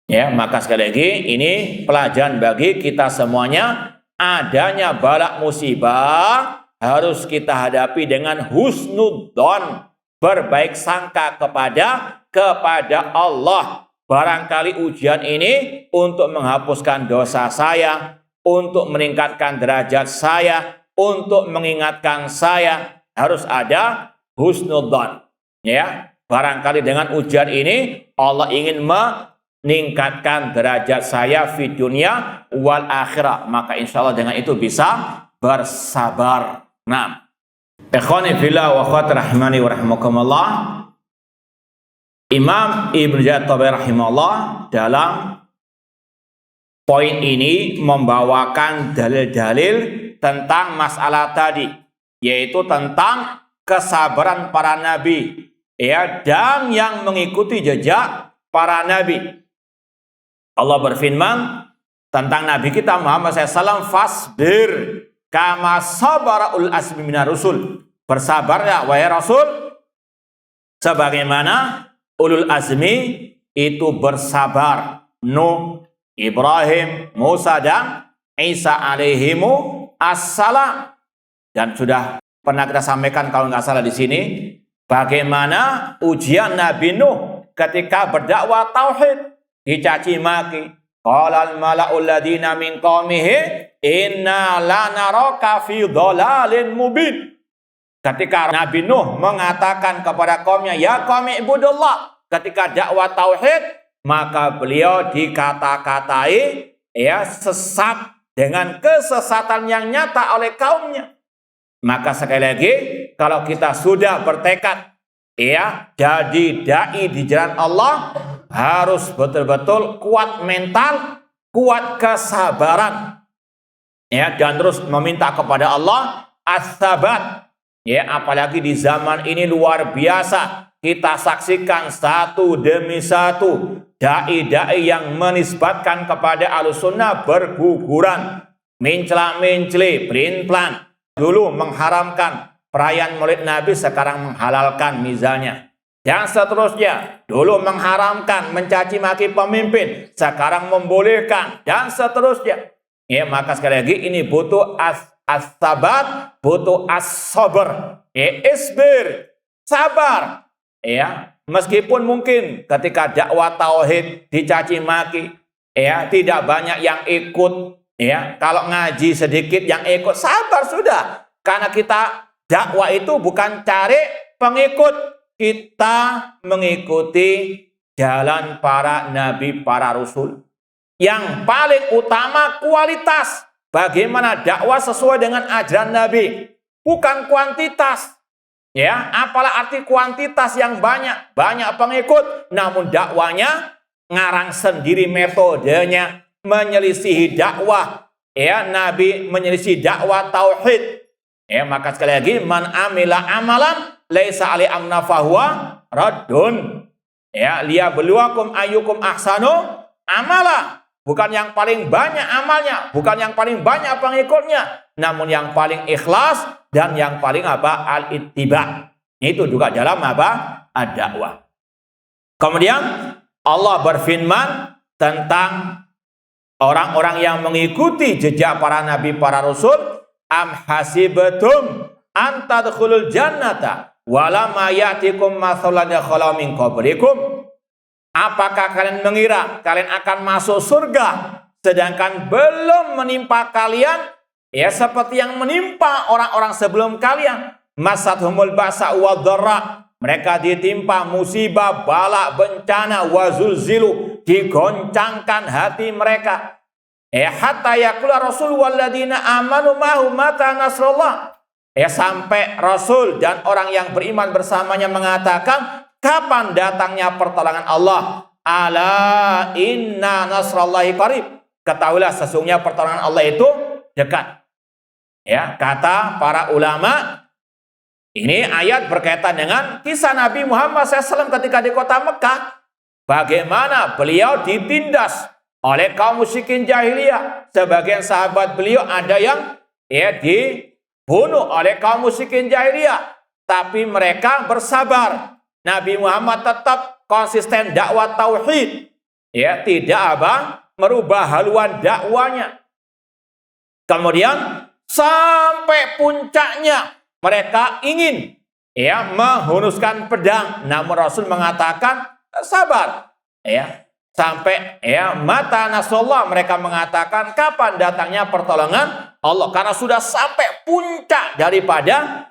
Maka sekali lagi ini pelajaran bagi kita semuanya. Adanya bala musibah harus kita hadapi dengan husnudzon, berbaik sangka kepada Allah. Barangkali ujian ini untuk menghapuskan dosa saya, untuk meningkatkan derajat saya, untuk mengingatkan saya. Harus ada husnudzon. Barangkali dengan ujian ini Allah ingin meningkatkan derajat saya fi dunia wal akhirah. Maka insya Allah dengan itu bisa bersabar. Nah, ikhwani fillah wa akhwati rahimani wa rahimakumullah. Imam Ibnu Jarir Tabari rahimahullah dalam poin ini membawakan dalil-dalil tentang masalah tadi, yaitu tentang kesabaran para nabi, dan yang mengikuti jejak para nabi. Allah berfirman tentang nabi kita Muhammad SAW, fasbir kama sabara ul asmi minar rusul. Bersabarlah wahai Rasul sebagaimana ulul azmi itu bersabar. Nuh, Ibrahim, Musa, dan Isa alaihimu assalam. Dan sudah pernah kita sampaikan kalau nggak salah di sini, bagaimana ujian Nabi Nuh ketika berdakwah tauhid, dicaci maki. Qalal mala'ul ladina min qaumihi inna lanaraka fi dhalalin mubin. Ketika Nabi Nuh mengatakan kepada kaumnya, ya qaumi ibudullah, ketika dakwah tauhid, maka beliau dikata-katai sesat dengan kesesatan yang nyata oleh kaumnya. Maka sekali lagi, kalau kita sudah bertekad jadi dai di jalan Allah, harus betul-betul kuat mental, kuat kesabaran, dan terus meminta kepada Allah as-sabat. Apalagi di zaman ini luar biasa, kita saksikan satu demi satu dai-dai yang menisbatkan kepada Ahlussunnah berguguran, mencela-mencela, pelin-pelan. Dulu mengharamkan perayaan Maulid Nabi, sekarang menghalalkan misalnya. Dan seterusnya, dulu mengharamkan mencaci maki pemimpin, sekarang membolehkan, dan seterusnya. Maka sekali lagi ini butuh as-sabat, butuh as-sabr. Isbir, sabar. ya, meskipun mungkin ketika dakwah tauhid dicaci maki, ya, tidak banyak yang ikut, ya, kalau ngaji sedikit yang ikut, sabar sudah, karena kita dakwah itu bukan cari pengikut, kita mengikuti jalan para nabi, para rasul. Yang paling utama kualitas, bagaimana dakwah sesuai dengan ajaran nabi, bukan kuantitas. Ya, apalah arti kuantitas yang banyak pengikut, namun dakwanya ngarang sendiri metodenya, menyelisihi dakwah, ya, nabi menyelisihi dakwah tauhid. Ya, maka sekali lagi, man amila amalan laisa alaihi amruna fahuwa raddun. Ya, liyabluwakum ayyukum ahsanu amala. Bukan yang paling banyak amalnya, bukan yang paling banyak pengikutnya, namun yang paling ikhlas dan yang paling apa? Al-ittiba. Itu juga dalam apa? Ad-dakwah. Kemudian Allah berfirman tentang orang-orang yang mengikuti jejak para nabi, para rasul, am hasibtum an tadkhulul jannata walamma ya'tikum mathalan khala min qablikum. Apakah kalian mengira kalian akan masuk surga sedangkan belum menimpa kalian, ya, seperti yang menimpa orang-orang sebelum kalian? Masathumul ba'sa wad dharra, mereka ditimpa musibah, bala, bencana, wazulzilu, digoncangkan hati mereka. Hatta yaqula rasul walladzina amanu ma'hu mata nasrullah. Sampai Rasul dan orang yang beriman bersamanya mengatakan, kapan datangnya pertolongan Allah? Ala inna nasrallahi qarib. Ketahuilah sesungguhnya pertolongan Allah itu dekat. Ya, kata para ulama, ini ayat berkaitan dengan kisah Nabi Muhammad SAW ketika di kota Mekah. Bagaimana beliau ditindas oleh kaum musyrikin jahiliyah. Sebagian sahabat beliau ada yang, ya, dibunuh oleh kaum musyrikin jahiliyah. Tapi mereka bersabar. Nabi Muhammad tetap konsisten dakwah tauhid, ya, tidak merubah haluan dakwanya. Kemudian sampai puncaknya mereka ingin, ya, menghunuskan pedang, namun Rasul mengatakan sabar, ya, sampai, ya, mata nasrullah, mereka mengatakan kapan datangnya pertolongan Allah, karena sudah sampai puncak daripada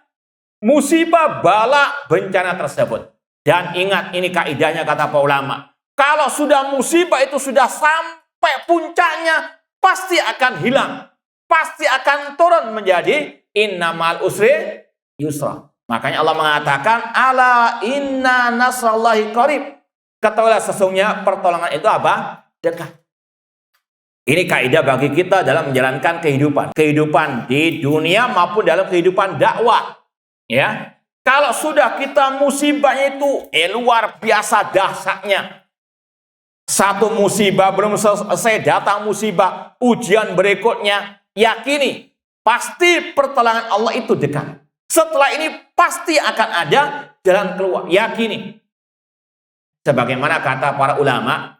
musibah, bala, bencana tersebut. Dan ingat, ini kaidahnya kata para ulama, kalau sudah musibah itu sudah sampai puncaknya, pasti akan hilang, pasti akan turun menjadi innamal usri yusra. Makanya Allah mengatakan, ala inna nasrallahi qarib. Ketahuilah sesungguhnya pertolongan itu apa? Dekat. Ini kaidah bagi kita dalam menjalankan kehidupan di dunia maupun dalam kehidupan dakwah. Ya, kalau sudah kita musibahnya itu luar biasa dahsyatnya. Satu musibah belum selesai, datang musibah, ujian berikutnya, yakini pasti pertolongan Allah itu dekat. Setelah ini pasti akan ada jalan keluar, yakini. Sebagaimana kata para ulama,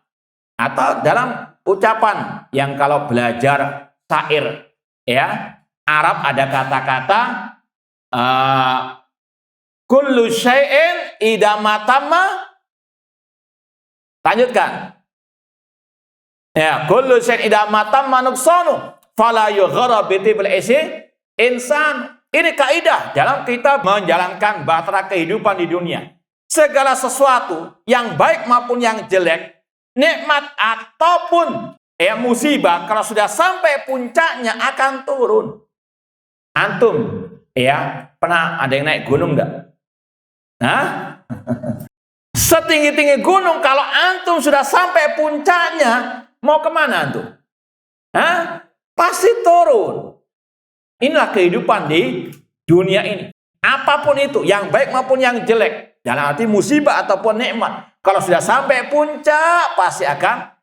atau dalam ucapan yang kalau belajar syair, ya, Arab ada kata-kata kullu syai'in idza matamma, lanjutkan. Ya, kullu syai'in idza matamma nuqsanu fala yughra bi tibil insan. Ini kaidah dalam kita menjalankan bahtera kehidupan di dunia. Segala sesuatu yang baik maupun yang jelek, nikmat ataupun, ya, musibah, kalau sudah sampai puncaknya akan turun. Antum, ya, pernah ada yang naik gunung enggak? Nah, setinggi-tinggi gunung, kalau antum sudah sampai puncaknya, mau kemana antum? Pasti turun. Inilah kehidupan di dunia ini. Apapun itu, yang baik maupun yang jelek, dalam arti musibah ataupun nikmat, kalau sudah sampai puncak, pasti akan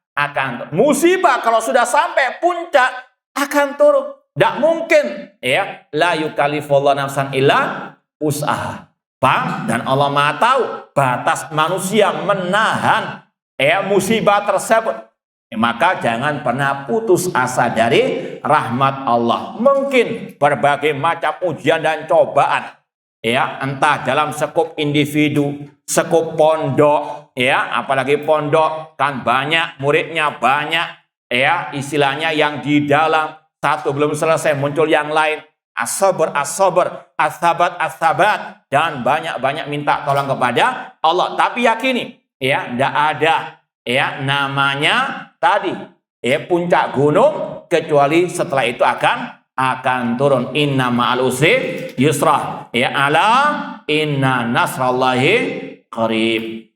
turun. Musibah kalau sudah sampai puncak, akan turun. Tidak mungkin, ya, la yukallifullahu nafsan illa wus'aha. Paham? Dan Allah Maha tahu batas manusia menahan, ya, musibah tersebut. Maka jangan pernah putus asa dari rahmat Allah. Mungkin berbagai macam ujian dan cobaan, ya, entah dalam skup individu, skup pondok, ya, apalagi pondok kan banyak muridnya, banyak, ya, istilahnya yang di dalam satu belum selesai muncul yang lain, as-sabr, as-sabat, as-sabat, dan banyak-banyak minta tolong kepada Allah. Tapi yakini, ya, tidak ada, ya, namanya tadi, ya, puncak gunung kecuali setelah itu akan turun. Inna ma'al usri yusra, ya, ala inna nasrallahi qarib.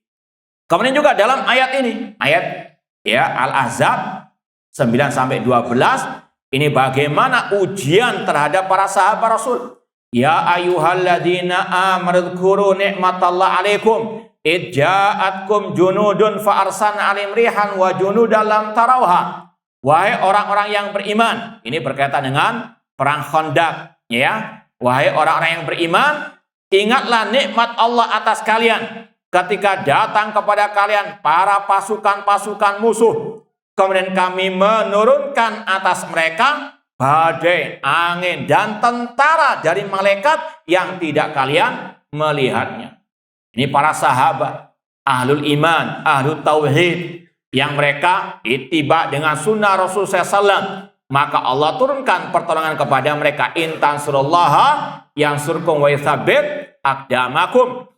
Kemudian juga dalam ayat ini, ayat, ya, Al-Ahzab 9 sampai 12, ini bagaimana ujian terhadap para sahabat Rasul. Ya ayyuhalladzina amanu dzkuru ni'matallahi 'alaikum id ja'atkum junudun fa arsalna 'alaihim rihan wa junudan lam tarawha. Wahai orang-orang yang beriman, ini berkaitan dengan perang Khandaq, ya. Wahai orang-orang yang beriman, ingatlah nikmat Allah atas kalian ketika datang kepada kalian para pasukan-pasukan musuh. Kemudian kami menurunkan atas mereka badai, angin, dan tentara dari malaikat yang tidak kalian melihatnya. Ini para sahabat, ahlul iman, ahlul tauhid, yang mereka ittiba dengan sunnah Rasulullah SAW. Maka Allah turunkan pertolongan kepada mereka. In tansurullaha yansurkum wa yutsabbit aqdamakum.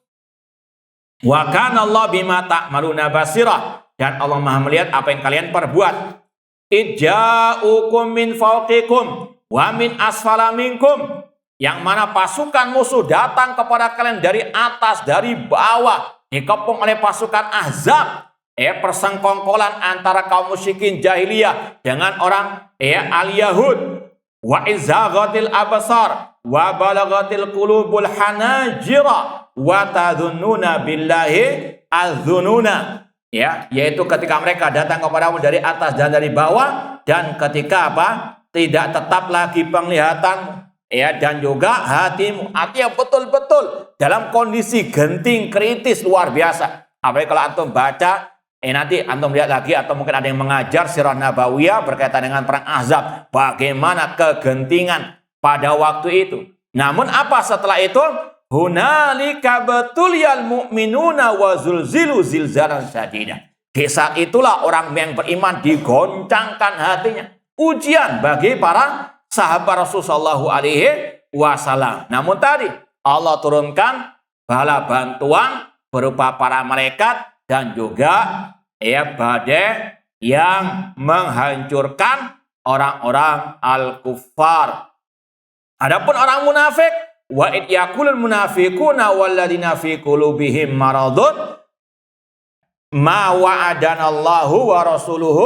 Wa kana Allah bima ta'maluna basirah. Dan Allah Maha melihat apa yang kalian perbuat. Ija'ukum min fawqikum wa min asfala minkum. Yang mana pasukan musuh datang kepada kalian dari atas, dari bawah, dikepung oleh pasukan Ahzab. Persengkongkolan antara kaum musyrikin jahiliyah dengan orang al-Yahud. Wa izaghatil absar wa balagatil qulubul hanajira wa tadhunnuna billahi adzununa. Ya, yaitu ketika mereka datang kepadamu dari atas dan dari bawah, dan ketika apa? Tidak tetap lagi penglihatanmu, ya, dan juga hatimu. Artinya betul-betul dalam kondisi genting kritis luar biasa. Apalagi kalau antum baca, nanti antum lihat lagi, atau mungkin ada yang mengajar sirah nabawiyah berkaitan dengan perang Ahzab, bagaimana kegentingan pada waktu itu. Namun apa setelah itu? Hunalika batuliyal mu'minuna wa zulzilu zilzalan syadida. Di saat itulah orang yang beriman digoncangkan hatinya. Ujian bagi para sahabat Rasulullah SAW. Namun tadi Allah turunkan bala bantuan berupa para malaikat dan juga badai yang menghancurkan orang-orang al-kuffar. Adapun orang munafik, wa id yaqulul munafiquna walladzina fi qulubihim maradun ma wa'adanallahu wa rasuluhu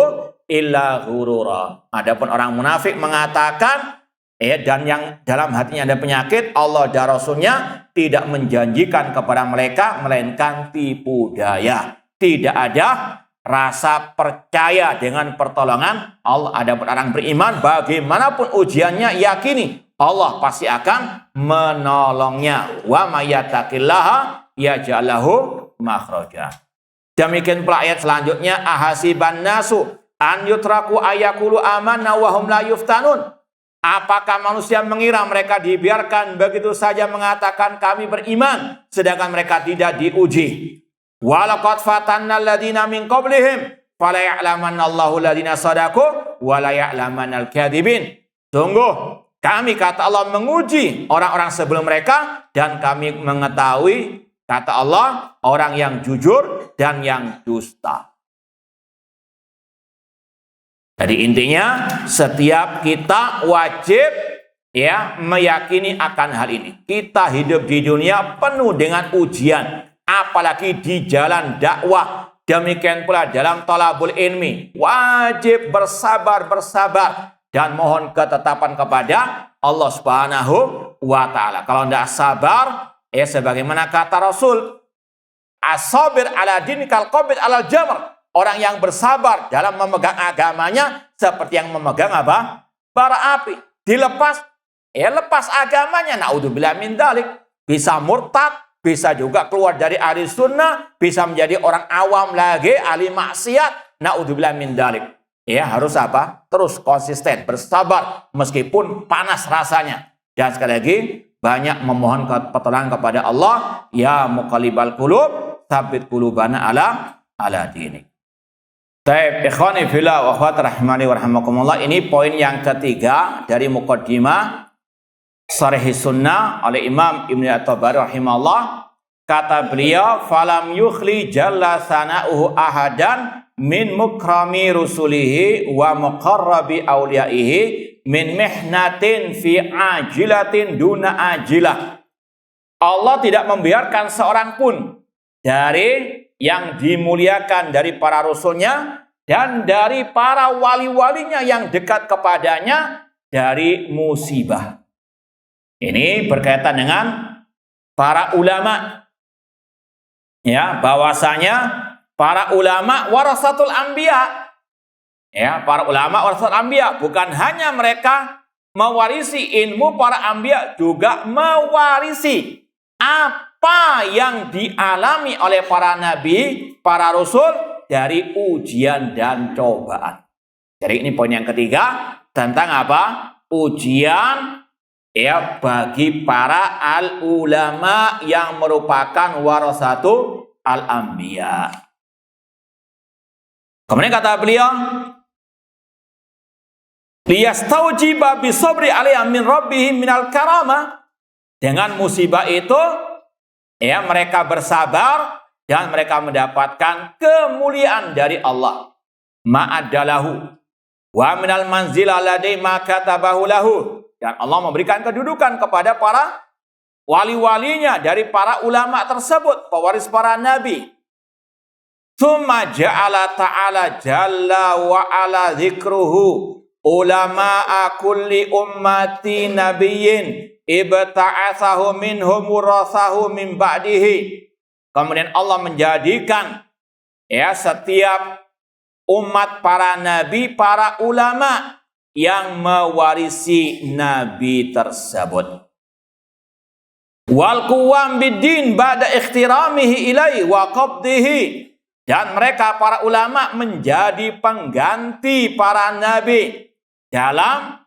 illa ghurura. Adapun orang munafik mengatakan, dan yang dalam hatinya ada penyakit, Allah dan Rasulnya tidak menjanjikan kepada mereka melainkan tipu daya. Tidak ada rasa percaya dengan pertolongan Allah. Adapun orang beriman, bagaimanapun ujiannya, yakini Allah pasti akan menolongnya. Wa may yattaqillaha yaj'al lahu makhraja. Demikian pula ayat selanjutnya, ahasiban nasu an yutraku ayaqulu amanna wa hum la yuftanun. Apakah manusia mengira mereka dibiarkan begitu saja mengatakan kami beriman sedangkan mereka tidak diuji? Walaqad fatanna alladziina min qablihim fala ya'lamanna Allahu alladziina shadaqu wa la ya'lamannal kadhibin. Sungguh kami, kata Allah, menguji orang-orang sebelum mereka, dan kami mengetahui, kata Allah, orang yang jujur dan yang dusta. Jadi intinya setiap kita wajib meyakini akan hal ini. Kita hidup di dunia penuh dengan ujian, apalagi di jalan dakwah. Demikian pula dalam thalabul ilmi, wajib bersabar dan mohon ketetapan kepada Allah Subhanahu wa Ta'ala. Kalau tidak sabar, sebagaimana kata Rasul, as-sabir ala dinikal qabid ala jamr. Orang yang bersabar dalam memegang agamanya seperti yang memegang apa? Bara api. Dilepas, lepas agamanya, naudzubillah min dzalik. Bisa murtad, bisa juga keluar dari ahli sunnah, bisa menjadi orang awam lagi, ahli maksiat, naudzubillah min dzalik. Harus apa? Terus konsisten, bersabar meskipun panas rasanya. Dan sekali lagi, banyak memohon pertolongan kepada Allah. Ya muqallibal qulub, tsabbit qulubana ala dinik. Baik, ikhwani fillah wa akhwat rahimani wa rahimakumullah. Ini poin yang ketiga dari muqaddimah Sharh Sunnah oleh Imam Ibnu At-Tabari rahimahullah. Kata beliau, falam yukhli jalla sana'uhu ahadan min mukrami rusulihi wa muqarrabi awliyaihi min mihnatin fi ajilatin duna ajilah. Allah tidak membiarkan seorang pun dari yang dimuliakan dari para rasulnya dan dari para wali-walinya yang dekat kepadanya dari musibah. Ini berkaitan dengan para ulama. Ya, bahwasanya para ulama warasatul anbiya. Ya, para ulama warasatul anbiya bukan hanya mereka mewarisi ilmu para anbiya, juga mewarisi apa yang dialami oleh para nabi, para rasul dari ujian dan cobaan. Jadi ini poin yang ketiga tentang apa? Ujian ya bagi para al-ulama yang merupakan warasatul al-anbiya. Kemudian kata beliau, liyastaujiba bisabri alaiha min rabbihim minal karamah. Dengan musibah itu ya mereka bersabar dan mereka mendapatkan kemuliaan dari Allah. Ma'adalahu wa minal manzila ladai ma katabahu lahu. Dan Allah memberikan kedudukan kepada para wali-walinya dari para ulama tersebut, pewaris para nabi. Tsumma ja'ala ta'ala jalla wa ala dzikruhu ulama'a kulli ummati nabiyyin ibta'atsahu minhum warasahu min ba'dihi. Kemudian Allah menjadikan ya setiap umat para nabi, para ulama yang mewarisi nabi tersebut. Wal quwam biddin ba'da ikhtiramihi ilai wa qabdihi. Dan mereka para ulama menjadi pengganti para nabi dalam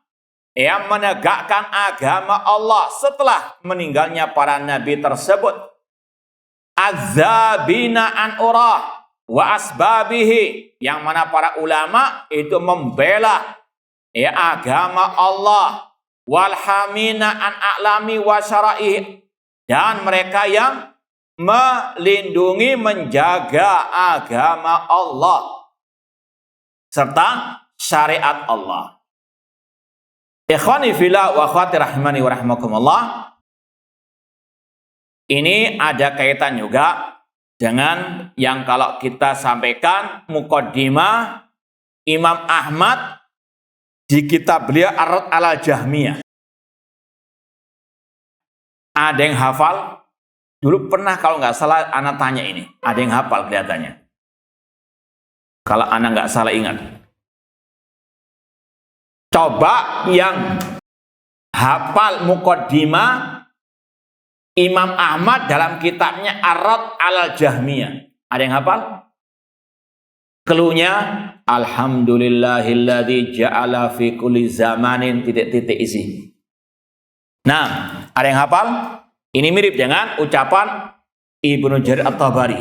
yang menegakkan agama Allah setelah meninggalnya para nabi tersebut. Azabina an urah wa asbabihi, yang mana para ulama itu membela ya agama Allah, walhamina an a'lami wa syara'i, dan mereka yang melindungi, menjaga agama Allah serta syariat Allah. Ikhwani fillah wa akhwati rahimani wa rahimakumullah. Ini ada kaitan juga dengan yang kalau kita sampaikan muqaddimah Imam Ahmad di kitab beliau Ar-Radd 'alal Jahmiyah. Ada yang hafal? Dulu pernah kalau nggak salah anak tanya ini. Ada yang hafal kelihatannya. Kalau anak nggak salah ingat. Coba yang hafal muqaddimah Imam Ahmad dalam kitabnya Ar-Radd 'alal Jahmiyah. Ada yang hafal? Keluhnya, alhamdulillahilladzi ja'ala fi kulli zamanin titik-titik isi. Nah, ada yang hafal? Ini mirip dengan ucapan Ibnu Jarir At-Tabari.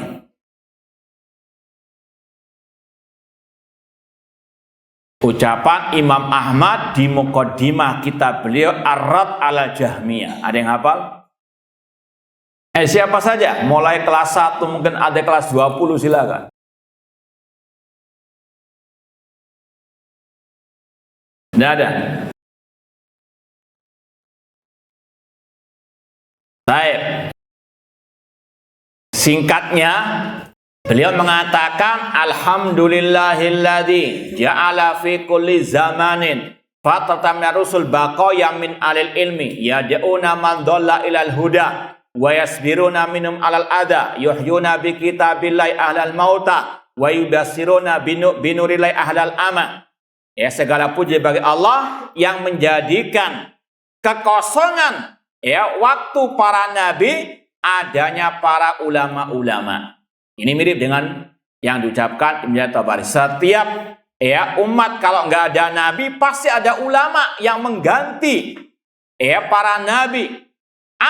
Ucapan Imam Ahmad di muqaddimah kitab beliau Ar-Radd 'alal Jahmiyah. Ada yang hafal? Siapa saja? Mulai kelas 1, mungkin ada kelas 20, silakan. Tidak ada. Baik. Singkatnya, beliau mengatakan alhamdulillahilladzi ja'ala fi kulli zamanin fatratan min rusul baqaya min alil ilmi yad'una man dhalla ilal huda wa yasbiruna minhum alal adha yuhyuna bi kitabillahi ahlal mauta wa yubassiruna binurillahi ahlal ama. Ya, segala puji bagi Allah yang menjadikan kekosongan ya waktu para nabi adanya para ulama-ulama. Ini mirip dengan yang diucapkan Ibnu Tabari. Setiap ya umat kalau nggak ada nabi pasti ada ulama yang mengganti ya para nabi.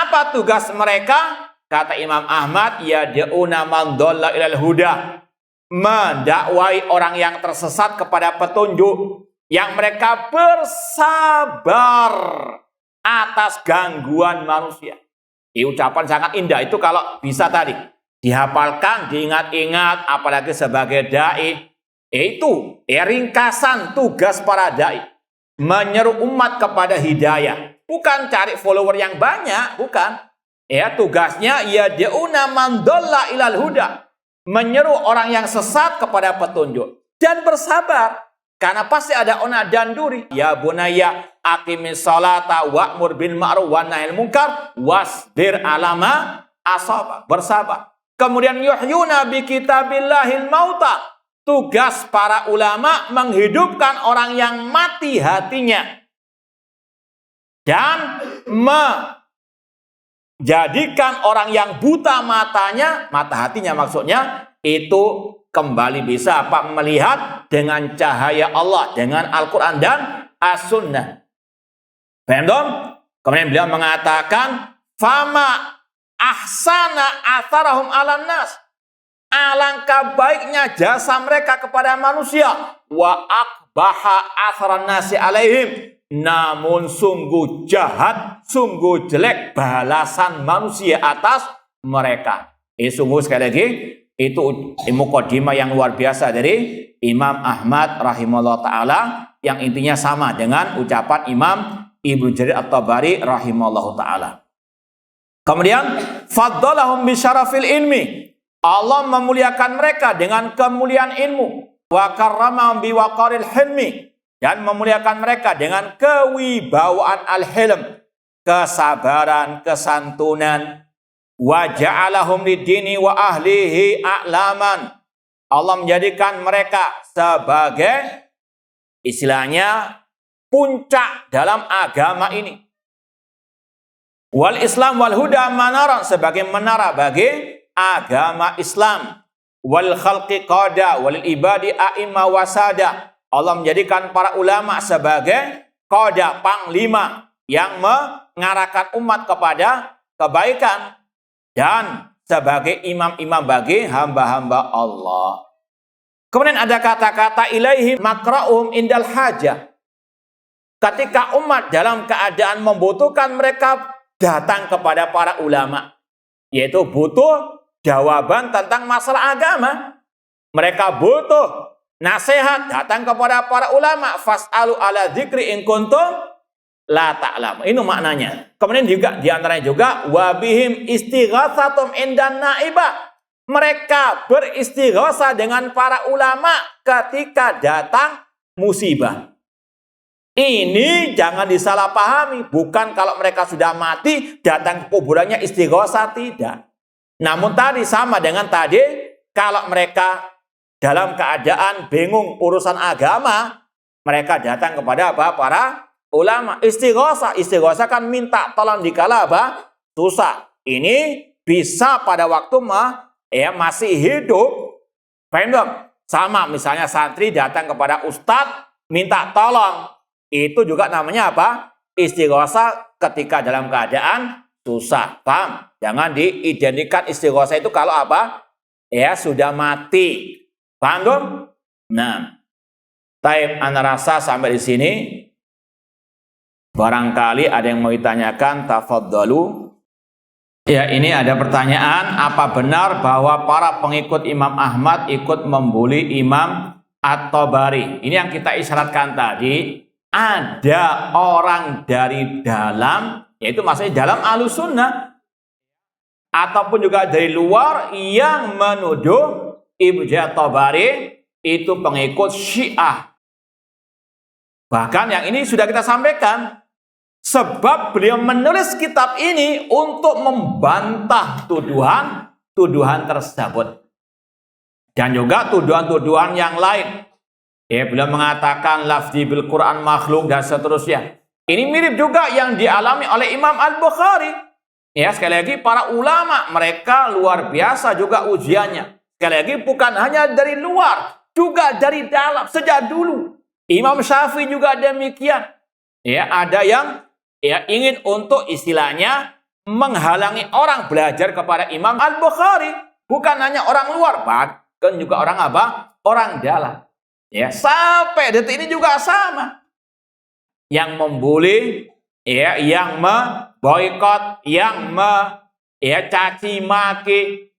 Apa tugas mereka? Kata Imam Ahmad, yad'una man dhalla ilal huda. Mendakwai orang yang tersesat kepada petunjuk. Yang mereka bersabar atas gangguan manusia. Ini ucapan sangat indah. Itu kalau bisa tadi dihafalkan, diingat-ingat, apalagi sebagai dai. Itu ringkasan tugas para dai. Menyeru umat kepada hidayah. Bukan cari follower yang banyak, bukan. Tugasnya yad'una man dhalla ilal huda. Menyeru orang yang sesat kepada petunjuk. Dan bersabar. Karena pasti ada ona dan duri. Ya bunayya aqimis salata wa'mur bil ma'ruf wa nahil munkar wasbir alama asaba. Bersabar. Kemudian yuhyuna bi kitabillahil mauta. Tugas para ulama menghidupkan orang yang mati hatinya. Dan menjadikan orang yang buta matanya, mata hatinya maksudnya, itu kembali bisa melihat dengan cahaya Allah, dengan Al-Quran dan As-Sunnah. Paham dong? Kemudian beliau mengatakan, fama ahsana atharahum alan nas. Alangkah baiknya jasa mereka kepada manusia. Wa akbaha atharan nasi alaihim. Namun sungguh jahat, sungguh jelek balasan manusia atas mereka. Sungguh sekali lagi, itu mukadimah yang luar biasa dari Imam Ahmad rahimahullah ta'ala, yang intinya sama dengan ucapan Imam Ibnu Jarir At-Tabari rahimahullah ta'ala. Kemudian faddalahum bisyarafil ilmi. Allah memuliakan mereka dengan kemuliaan ilmu. Wa karramahum biwaqaril hilmi. Dan memuliakan mereka dengan kewibawaan al-hilm. Kesabaran, kesantunan. Wa ja'alahum lidini wa ahlihi a'laman. Allah menjadikan mereka sebagai istilahnya puncak dalam agama ini. Wal Islam wal huda manaran, sebagai menara bagi agama Islam. Wal khalqi qada wal ibadi a'imma wasada. Allah menjadikan para ulama sebagai qada, panglima yang mengarahkan umat kepada kebaikan. Dan sebagai imam-imam bagi hamba-hamba Allah. Kemudian ada kata-kata ilaihi makra'uhum indal hajah. Ketika umat dalam keadaan membutuhkan, mereka datang kepada para ulama. Yaitu butuh jawaban tentang masalah agama. Mereka butuh nasihat, datang kepada para ulama. Fas'alu ala dzikri in kuntum la ta'lam. Ini maknanya. Kemudian juga diantaranya juga wabihim istighatsatum indan naibah. Mereka beristighatsah dengan para ulama ketika datang musibah. Ini jangan disalahpahami. Bukan kalau mereka sudah mati datang ke kuburannya istighatsah, tidak. Namun tadi sama dengan tadi, kalau mereka dalam keadaan bingung urusan agama, mereka datang kepada apa? Para ulama. Istighatsah kan minta tolong dikala apa? Susah. Ini bisa pada waktu masih hidup. Paham dong? Sama misalnya santri datang kepada ustadz minta tolong. Itu juga namanya apa? Istighatsah ketika dalam keadaan susah. Paham? Jangan diidentikan istighatsah itu kalau apa? Sudah mati. Paham dong? Nah, taib ana rasa sampai di sini. Barangkali ada yang mau ditanyakan, tafadhalu. Ya, ini ada pertanyaan, apa benar bahwa para pengikut Imam Ahmad ikut membuli Imam At-Tabari? Ini yang kita isyaratkan tadi. Ada orang dari dalam, yaitu maksudnya dalam Ahlussunnah, ataupun juga dari luar yang menuduh Ibnu Jarir At-Tabari itu pengikut Syiah. Bahkan yang ini sudah kita sampaikan. Sebab beliau menulis kitab ini untuk membantah tuduhan tersebut. Dan juga tuduhan-tuduhan yang lain. Beliau mengatakan lafzi bil Quran makhluk dan seterusnya. Ini mirip juga yang dialami oleh Imam Al-Bukhari. Sekali lagi para ulama mereka luar biasa juga ujiannya. Sekali lagi bukan hanya dari luar, juga dari dalam sejak dulu. Imam Syafi'i juga demikian. Ada yang ingin untuk istilahnya menghalangi orang belajar kepada Imam Al-Bukhari. Bukan hanya orang luar, bahkan juga orang apa? Orang dalam. Ya, sampai detik ini juga sama. Yang membuli, ya, yang memboikot, yang caci maki,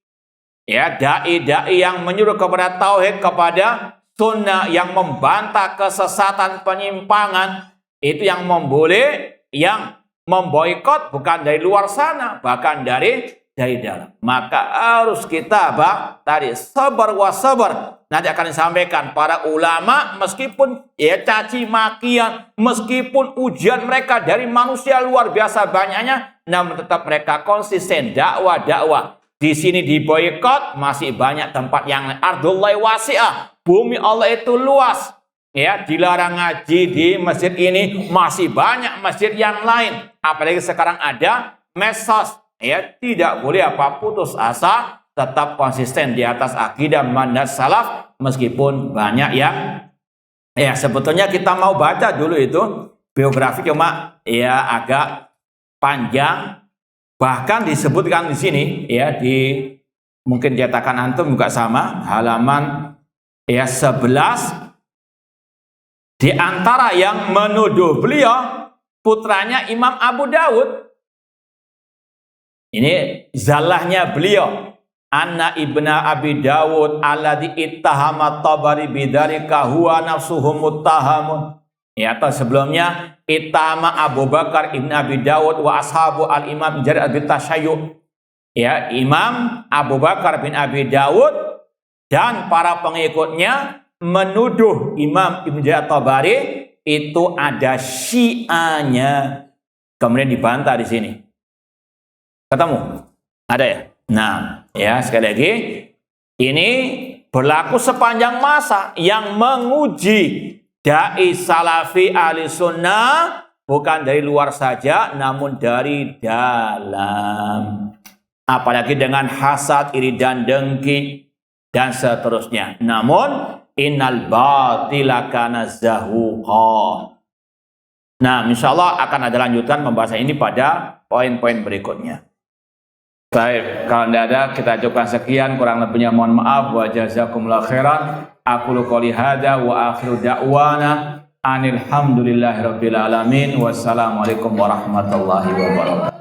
ya, dai-dai yang menyuruh kepada tauhid, kepada sunnah, yang membantah kesesatan, penyimpangan, itu yang membuli, yang memboikot bukan dari luar sana, bahkan dari dalam. Maka harus kita tadi sabar wa sabar. Nanti akan disampaikan para ulama, meskipun ya caci makian, meskipun ujian mereka dari manusia luar biasa banyaknya, namun tetap mereka konsisten dakwah. Di sini diboikot, masih banyak tempat yang lain. Ardullahi wasi'ah, bumi Allah itu luas. Ya, dilarang ngaji di masjid ini, masih banyak masjid yang lain. Apalagi sekarang ada medsos. Ya, tidak boleh putus asa, tetap konsisten di atas akidah manhaj salaf, meskipun banyak yang sebetulnya kita mau baca dulu itu biografi, cuma ya agak panjang. Bahkan disebutkan di sini, ya, di mungkin cetakan antum juga sama, halaman 11. Di antara yang menuduh beliau putranya Imam Abu Dawud. Ini zalahnya beliau. Anna ibna Abi Dawud alladhi ittahama Tabari bidzalika huwa nafsuhu muttahamun. Ya, atau sebelumnya ittahama Abu Bakar ibn Abi Dawud wa ashabu al-Imam Jarir al-Tashayyuh. Ya, Imam Abu Bakar bin Abi Dawud dan para pengikutnya menuduh Imam Ibn Jarir Tabari itu ada syiahnya. Kemudian dibantah di sini. Ketemu? Ada ya? Nah, ya, sekali lagi, ini berlaku sepanjang masa. Yang menguji dai salafi ahli sunnah bukan dari luar saja, namun dari dalam. Apalagi dengan hasad, iri dan dengki dan seterusnya. Namun innal batila kana zahuqa. Nah, insyaallah akan ada lanjutan pembahasan ini pada poin-poin berikutnya. Baik, kalau tidak ada kita cukupkan sekian, kurang lebihnya mohon maaf. Wa jazakumullahu khairan. Aqulu qouli hadza wa akhiru da'wana anil hamdulillahirabbil alamin. Wassalamualaikum warahmatullahi wabarakatuh.